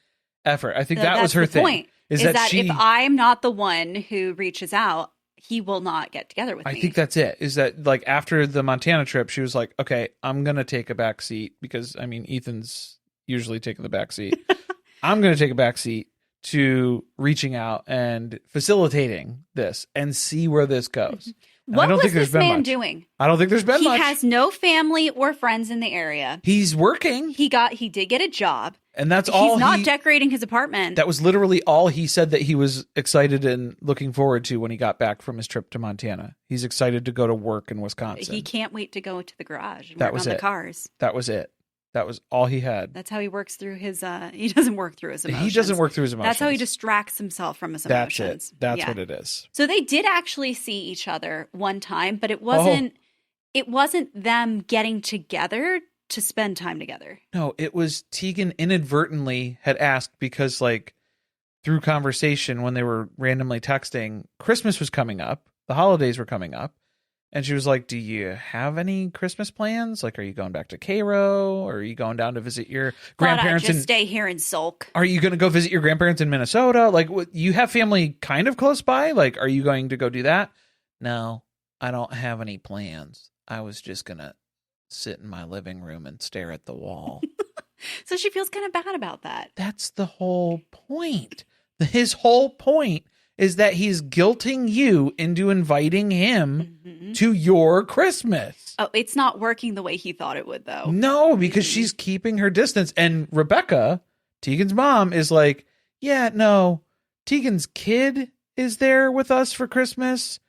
effort. I think that was her thing. Point, is that if I'm not the one who reaches out, he will not get together with me. I think that's it. Is that like after the Montana trip, she was like, okay, I'm going to take a back seat because I mean, Ethan's usually taking the back seat. I'm going to take a back seat to reaching out and facilitating this and see where this goes. What was this man doing? I don't think there's been much. He has no family or friends in the area. He's working. He did get a job. And that's all. He's not decorating his apartment. That was literally all he said that he was excited and looking forward to when he got back from his trip to Montana. He's excited to go to work in Wisconsin. He can't wait to go to the garage and work on the cars. That was it. That was all he had. That's how he works through his, he doesn't work through his emotions. He doesn't work through his emotions. That's how he distracts himself from his emotions. That's it. That's what it is. So they did actually see each other one time, but it wasn't them getting together to spend time together. No, it was Teegan inadvertently had asked because like through conversation when they were randomly texting, Christmas was coming up. The holidays were coming up. And she was like, do you have any Christmas plans? Like, are you going back to Cairo? Or are you going down to visit your grandparents? Just stay here and sulk. Are you going to go visit your grandparents in Minnesota? Like, you have family kind of close by? Like, are you going to go do that? No, I don't have any plans. I was just going to sit in my living room and stare at the wall. So she feels kind of bad about that. That's the whole point. His whole point is that he's guilting you into inviting him to your Christmas. Oh, it's not working the way he thought it would, though. No, because she's keeping her distance. And Rebecca, Teegan's mom, is like, yeah, no, Teegan's kid is there with us for Christmas.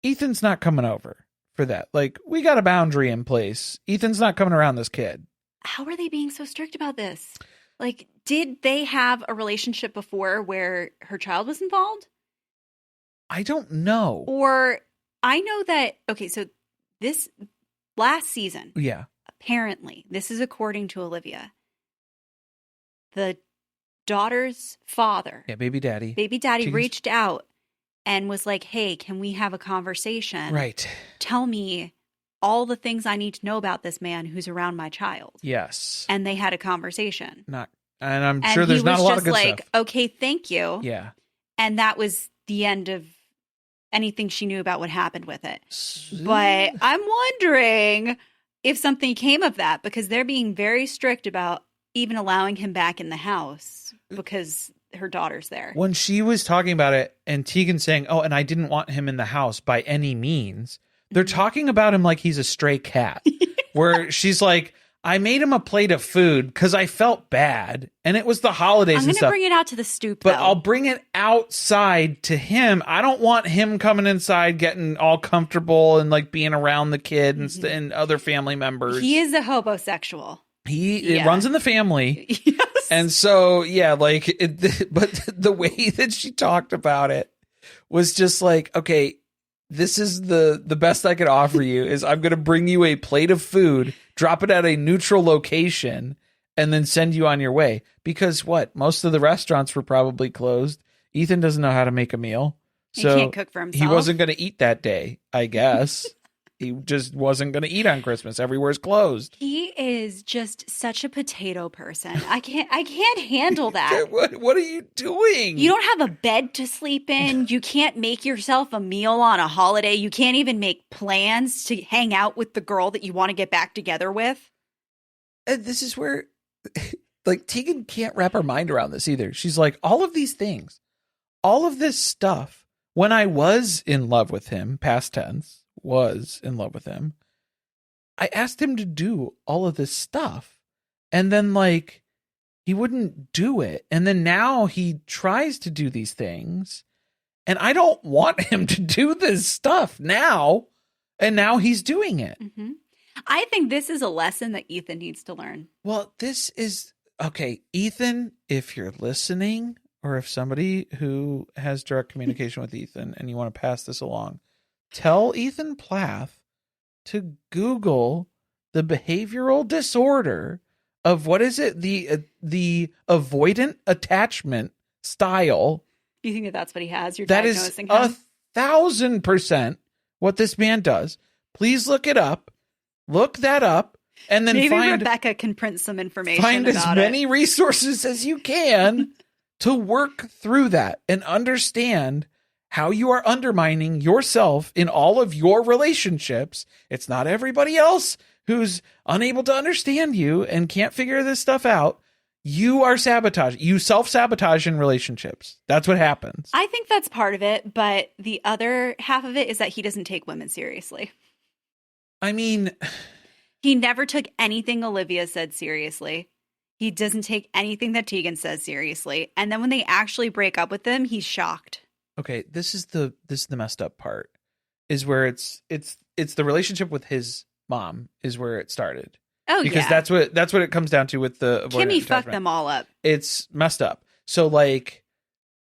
Ethan's not coming over for that. Like, we got a boundary in place. Ethan's not coming around this kid. How are they being so strict about this? Like, did they have a relationship before where her child was involved? I don't know. Or I know that, okay, so this last season, apparently, this is according to Olivia, the daughter's father, baby daddy reached out and was like, hey, can we have a conversation? Right. Tell me all the things I need to know about this man who's around my child. Yes. And they had a conversation. And I'm sure there's not a lot of good stuff. He was just like, okay, thank you. Yeah. And that was the end of anything she knew about what happened with it. But I'm wondering if something came of that, because they're being very strict about even allowing him back in the house because her daughter's there. When she was talking about it and Teegan saying, oh, and I didn't want him in the house by any means, they're talking about him like he's a stray cat, where she's like, I made him a plate of food because I felt bad, and it was the holidays and stuff. I'm going to bring it out to the stoop, but I'll bring it outside to him. I don't want him coming inside, getting all comfortable and like being around the kid and other family members. He is a hobosexual. It runs in the family. Yes. And so, but the way that she talked about it was just like, okay, this is the best I could offer you is I'm going to bring you a plate of food, drop it at a neutral location, and then send you on your way. Because most of the restaurants were probably closed. Ethan doesn't know how to make a meal. So he can't cook for himself. He wasn't going to eat that day, I guess. He just wasn't going to eat on Christmas. Everywhere's closed. He is just such a potato person. I can't handle that. What are you doing? You don't have a bed to sleep in. You can't make yourself a meal on a holiday. You can't even make plans to hang out with the girl that you want to get back together with. And this is where, like, Teegan can't wrap her mind around this either. She's like, all of these things, all of this stuff, when I was in love with him, past tense, was in love with him, I asked him to do all of this stuff, and then like he wouldn't do it, and then now he tries to do these things, and I don't want him to do this stuff now, and now he's doing it. I think this is a lesson that Ethan needs to learn. Well, this is okay, Ethan, if you're listening, or if somebody who has direct communication with Ethan and you want to pass this along, tell Ethan Plath to Google the behavioral disorder of what is it? The avoidant attachment style. You think that that's what he has? You're that is diagnosing him? 1,000% what this man does. Please look it up. Look that up. And then maybe Rebecca can print some information. Find as many resources as you can to work through that and understand how you are undermining yourself in all of your relationships. It's not everybody else who's unable to understand you and can't figure this stuff out. You are sabotaging. You self-sabotage in relationships. That's what happens. I think that's part of it, but the other half of it is that he doesn't take women seriously. I mean, he never took anything Olivia said seriously. He doesn't take anything that Teegan says seriously. And then when they actually break up with him, he's shocked. Okay, this is the messed up part. Is where it's the relationship with his mom is where it started. Oh, because that's what it comes down to with the Kimmy fucked them all up. It's messed up. So like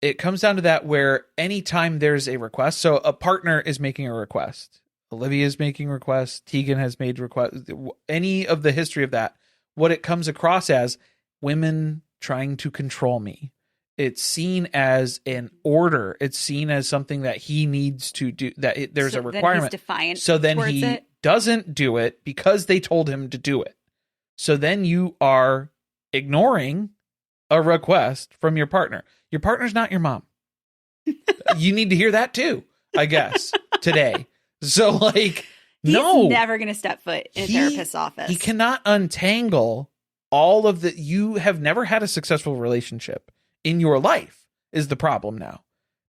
it comes down to that where anytime there's a request, so a partner is making a request. Olivia is making requests. Teegan has made requests. Any of the history of that, what it comes across as women trying to control me. It's seen as an order. It's seen as something that he needs to do, there's a requirement. He's defiant. So then he doesn't do it because they told him to do it. So then you are ignoring a request from your partner. Your partner's not your mom. You need to hear that too, I guess, today. So like, he's no. never going to step foot in a therapist's office. He cannot untangle all of the, you have never had a successful relationship in your life is the problem now.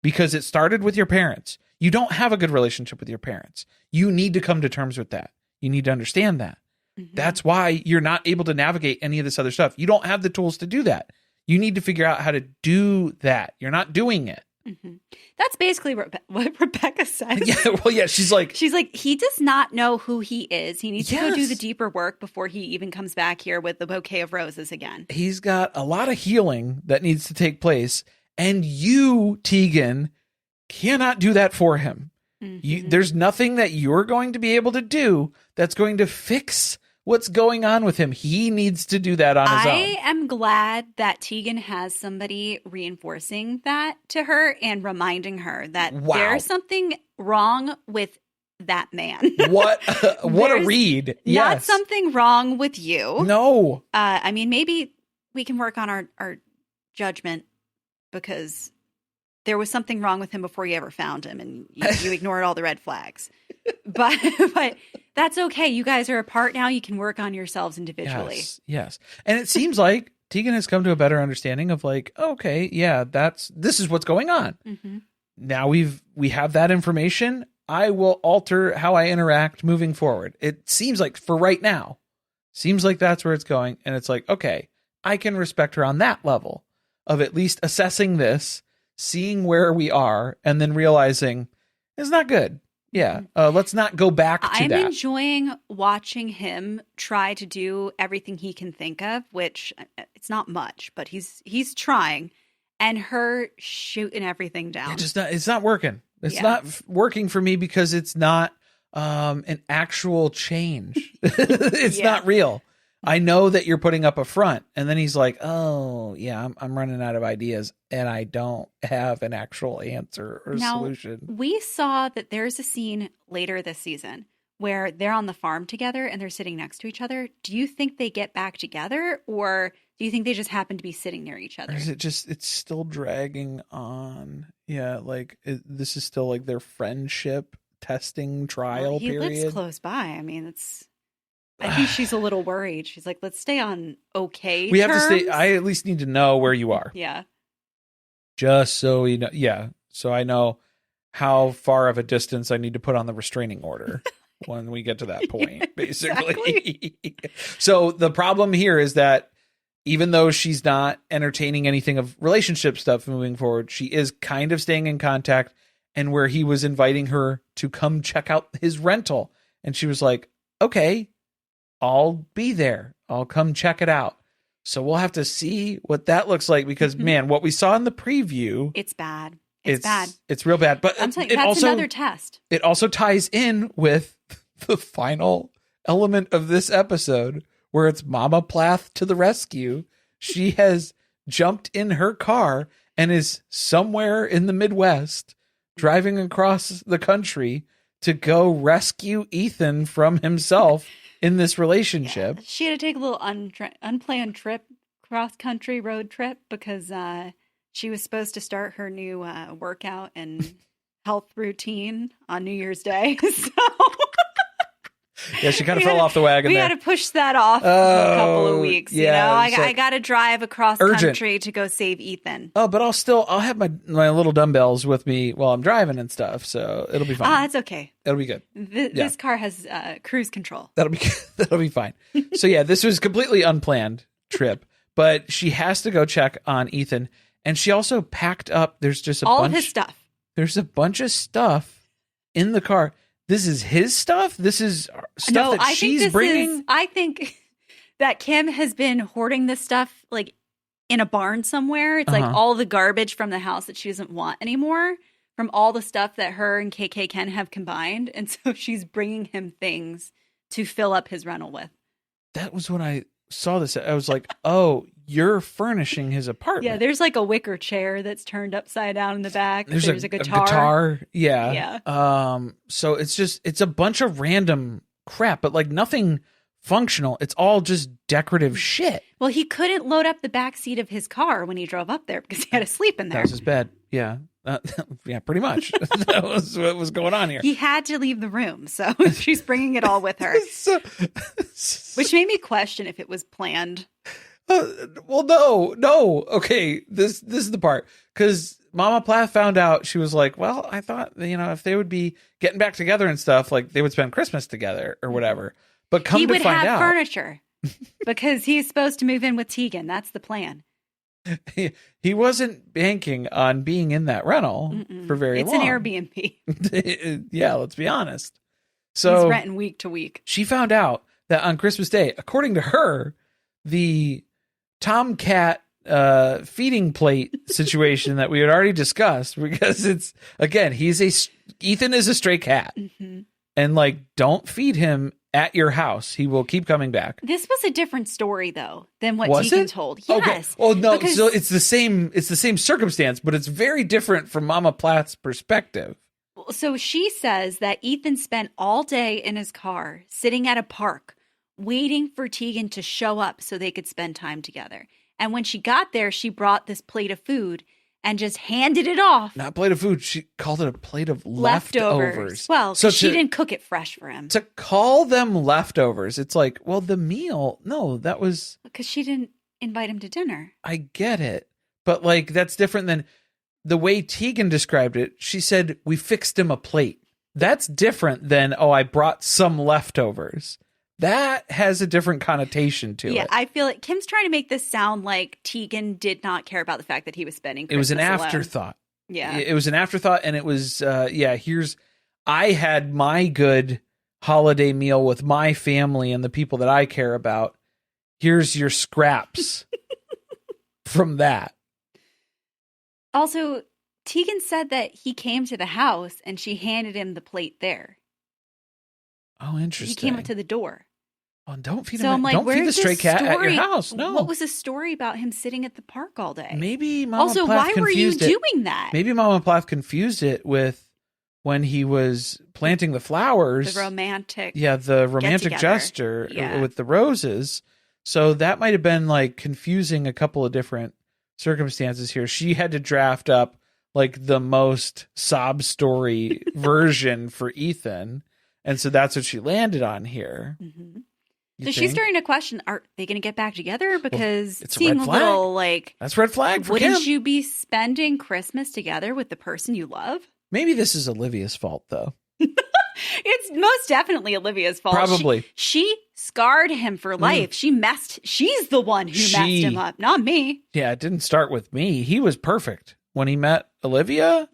Because it started with your parents. You don't have a good relationship with your parents. You need to come to terms with that. You need to understand that. Mm-hmm. That's why you're not able to navigate any of this other stuff. You don't have the tools to do that. You need to figure out how to do that. You're not doing it. Mm-hmm. That's basically what Rebecca said. Yeah, well, yeah, she's like, he does not know who he is. He needs to go do the deeper work before he even comes back here with the bouquet of roses again. He's got a lot of healing that needs to take place. And you, Teegan, cannot do that for him. Mm-hmm. There's nothing that you're going to be able to do that's going to fix what's going on with him. He needs to do that on his own. I am glad that Teegan has somebody reinforcing that to her and reminding her that there's something wrong with that man. What a read. Not something wrong with you. No. I mean, maybe we can work on our judgment because there was something wrong with him before you ever found him and you ignored all the red flags. But that's okay. You guys are apart now. You can work on yourselves individually. Yes. And it seems like Teegan has come to a better understanding of like, okay, yeah, this is what's going on. Mm-hmm. Now we have that information. I will alter how I interact moving forward. It seems like for right now, seems like that's where it's going. And it's like, okay, I can respect her on that level of at least assessing this, seeing where we are, and then realizing it's not good. Yeah, let's not go back to that. I'm enjoying watching him try to do everything he can think of, which it's not much, but he's trying, and her shooting everything down. It's not working. It's not working for me because it's not an actual change. It's not real. I know that you're putting up a front, and then he's like, "Oh, yeah, I'm running out of ideas, and I don't have an actual answer or solution." We saw that there's a scene later this season where they're on the farm together and they're sitting next to each other. Do you think they get back together, or do you think they just happen to be sitting near each other? Or is it just it's still dragging on? Yeah, like this is still like their friendship testing trial period. He lives close by. I mean, I think she's a little worried. She's like, let's stay on okay We terms. have to stay. I at least need to know where you are. Yeah. Just so you know. Yeah. So I know how far of a distance I need to put on the restraining order when we get to that point, basically. So the problem here is that even though she's not entertaining anything of relationship stuff moving forward, she is kind of staying in contact, and where he was inviting her to come check out his rental. And she was like, okay, I'll be there. I'll come check it out. So we'll have to see what that looks like because, man, what we saw in the preview. It's bad. It's bad. It's real bad. But I'm telling you, that's another test. It also ties in with the final element of this episode where it's Mama Plath to the rescue. She has jumped in her car and is somewhere in the Midwest driving across the country to go rescue Ethan from himself in this relationship. Yeah, she had to take a little unplanned trip, cross-country road trip, because she was supposed to start her new workout and health routine on New Year's Day. So Yeah, she kind of fell off the wagon we there. had to push that off a couple of weeks. Yeah, I got to drive across country to go save Ethan. Oh, but I'll have my little dumbbells with me while I'm driving and stuff, so it'll be fine. Ah, it's okay. It'll be good. This car has cruise control. That'll be fine. So yeah, this was completely unplanned trip, but she has to go check on Ethan, and she also packed up. There's just all of his stuff. There's a bunch of stuff in the car. This is his stuff? This is stuff that she's bringing? I think that Kim has been hoarding this stuff like in a barn somewhere. It's like all the garbage from the house that she doesn't want anymore from all the stuff that her and KK Ken have combined. And so she's bringing him things to fill up his rental with. That was when I saw this. I was like, oh, you're furnishing his apartment. Yeah, there's like a wicker chair that's turned upside down in the back. There's a guitar. A guitar. Yeah. So it's a bunch of random crap, but like nothing functional. It's all just decorative shit. Well, he couldn't load up the back seat of his car when he drove up there because he had to sleep in there. That was his bed. Yeah. Yeah, pretty much. That was what was going on here. He had to leave the room, so she's bringing it all with her. Which made me question if it was planned. Well, no. Okay, this is the part. Because Mama Plath found out, she was like, well, I thought, if they would be getting back together and stuff, like they would spend Christmas together or whatever. But come to find out. He would have furniture because he's supposed to move in with Teegan. That's the plan. He wasn't banking on being in that rental for very long. It's an Airbnb. Yeah, let's be honest. So he's renting week to week. She found out that on Christmas Day, according to her, the Tomcat feeding plate situation that we had already discussed, because it's, again, Ethan is a stray cat. And like, don't feed him at your house. He will keep coming back. This was a different story though than what Teegan told. Yes. Okay. Oh no, so it's the same circumstance, but it's very different from Mama Plath's perspective. So she says that Ethan spent all day in his car sitting at a park waiting for Teegan to show up so they could spend time together. And when she got there, she brought this plate of food and just handed it off. Not plate of food. She called it a plate of leftovers. Well, so she didn't cook it fresh for him. To call them leftovers, it's like, well, the meal, no, that was... Because she didn't invite him to dinner. I get it. But like, that's different than the way Teegan described it. She said, we fixed him a plate. That's different than, oh, I brought some leftovers. That has a different connotation to it. Yeah, I feel like Kim's trying to make this sound like Teegan did not care about the fact that he was spending Christmas It was an alone. afterthought. Yeah. It was an afterthought, and it was, I had my good holiday meal with my family and the people that I care about. Here's your scraps from that. Also, Teegan said that he came to the house and she handed him the plate there. Oh, interesting. He came up to the door. Oh, don't feed him. So I'm like, don't feed the stray cat at your house. No. What was the story about him sitting at the park all day? Maybe Mama also, Plath why were you confused it. doing that? Maybe Mama Plath confused it with when he was planting the flowers. The romantic. Yeah, the romantic gesture with the roses. So that might have been like confusing a couple of different circumstances here. She had to draft up like the most sob story version for Ethan. And so that's what she landed on here. Mm-hmm. So she's starting to question, are they going to get back together? Because it's seeing a red flag. Little like... That's red flag for Wouldn't Kim. you be spending Christmas together with the person you love? Maybe this is Olivia's fault, though. It's most definitely Olivia's fault. Probably. She scarred him for life. She's the one who messed him up, not me. Yeah, it didn't start with me. He was perfect. When he met Olivia,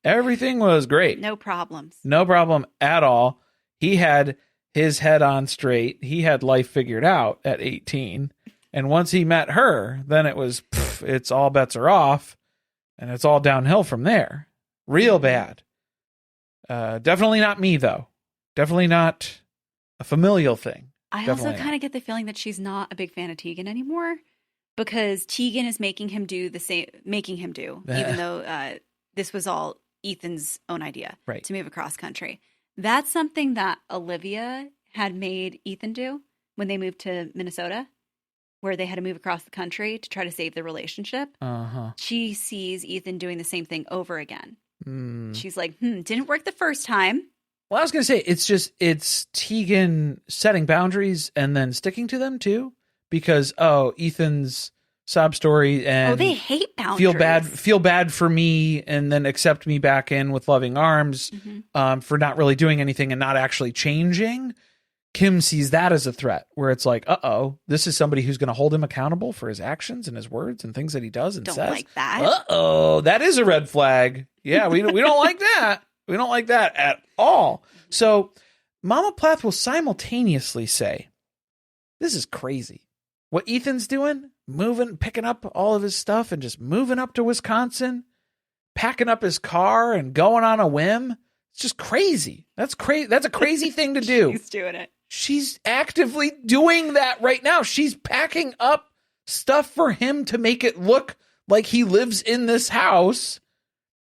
everything was great. No problems. No problem at all. He had his head on straight. He had life figured out at 18. And once he met her, then it was, it's all bets are off. And it's all downhill from there. Real bad. Definitely not me, though. Definitely not a familial thing. I also kind of get the feeling that she's not a big fan of Teegan anymore because Teegan is making him do, even though this was all Ethan's own idea to move across country. That's something that Olivia had made Ethan do when they moved to Minnesota, where they had to move across the country to try to save the relationship. She sees Ethan doing the same thing over again. She's like, didn't work the first time. Well, I was going to say, it's Teegan setting boundaries and then sticking to them too. Because, Ethan's sob story and they hate boundaries. Feel bad for me and then accept me back in with loving arms for not really doing anything and not actually changing. Kim sees that as a threat where it's like, this is somebody who's going to hold him accountable for his actions and his words and things that he does and Don't says. like that. That is a red flag. Yeah, we don't like that. We don't like that at all. So Mama Plath will simultaneously say, this is crazy. What Ethan's doing, picking up all of his stuff and just moving up to Wisconsin, packing up his car and going on a whim. It's just crazy. That's crazy. That's a crazy thing to do. She's doing it. She's actively doing that right now. She's packing up stuff for him to make it look like he lives in this house.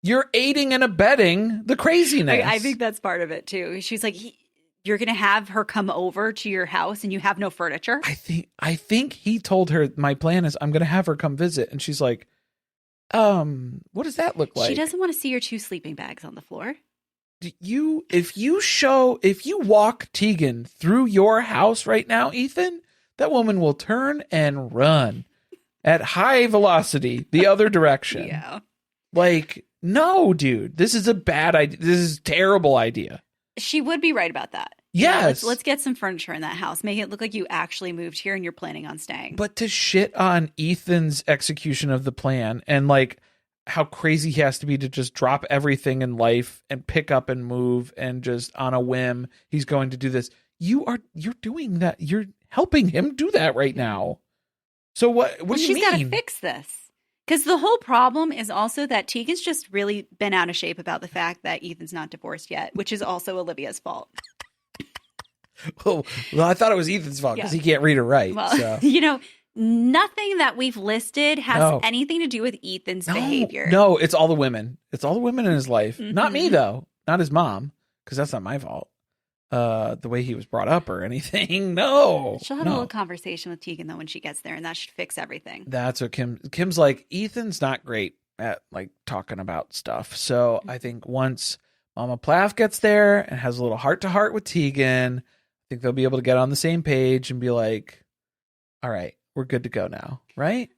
You're aiding and abetting the craziness. I think that's part of it too. She's like, you're going to have her come over to your house and you have no furniture? I think he told her, my plan is I'm going to have her come visit. And she's like, what does that look like? She doesn't want to see your 2 sleeping bags on the floor. If you walk Teegan through your house right now, Ethan, that woman will turn and run at high velocity the other direction. Yeah. Like, no, dude, this is a bad idea. This is a terrible idea. She would be right about that. Yes. Let's get some furniture in that house. Make it look like you actually moved here and you're planning on staying. But to shit on Ethan's execution of the plan and like how crazy he has to be to just drop everything in life and pick up and move and just on a whim, he's going to do this. You're doing that. You're helping him do that right now. So what do you mean? She's got to fix this. Because the whole problem is also that Tegan's just really been out of shape about the fact that Ethan's not divorced yet, which is also Olivia's fault. Well, I thought it was Ethan's fault because he can't read or write. Well, so. Nothing that we've listed has anything to do with Ethan's behavior. No, it's all the women. It's all the women in his life. Mm-hmm. Not me, though. Not his mom, because that's not my fault. The way he was brought up or anything. No. She'll have a little conversation with Teegan, though, when she gets there, and that should fix everything. That's what Kim's like, Ethan's not great at, like, talking about stuff. So I think once Mama Plath gets there and has a little heart-to-heart with Teegan, I think they'll be able to get on the same page and be like, all right, we're good to go now, right?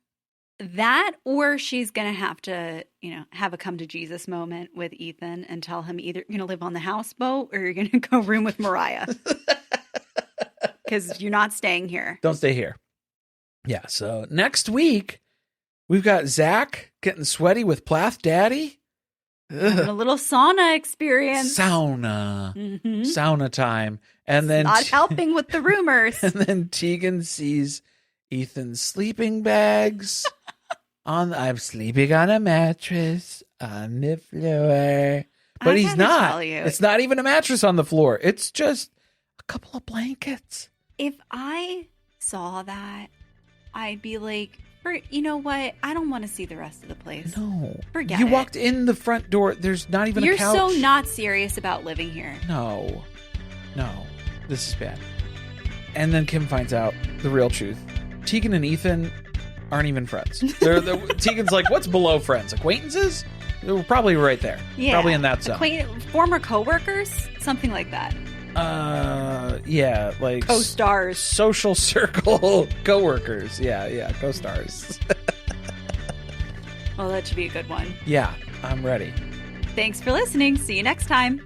That, or she's going to have to, have a come to Jesus moment with Ethan and tell him either you're going to live on the houseboat or you're going to go room with Moriah. Because you're not staying here. Don't stay here. Yeah, so next week, we've got Zach getting sweaty with Plath Daddy. A little sauna experience. Sauna. Mm-hmm. Sauna time. And then not helping with the rumors. And then Teegan sees Ethan's sleeping bags. I'm sleeping on a mattress on the floor. But he's not. It's not even a mattress on the floor. It's just a couple of blankets. If I saw that, I'd be like, you know what? I don't want to see the rest of the place. No. Forget it. You walked in the front door. There's not even a couch. You're so not serious about living here. No. This is bad. And then Kim finds out the real truth. Teegan and Ethan aren't even friends. Tegan's like, what's below friends? Acquaintances? We're probably right there. Yeah. Probably in that zone. Former coworkers? Something like that. Yeah, like co-stars. Social circle coworkers. Yeah, co-stars. Well, that should be a good one. Yeah, I'm ready. Thanks for listening. See you next time.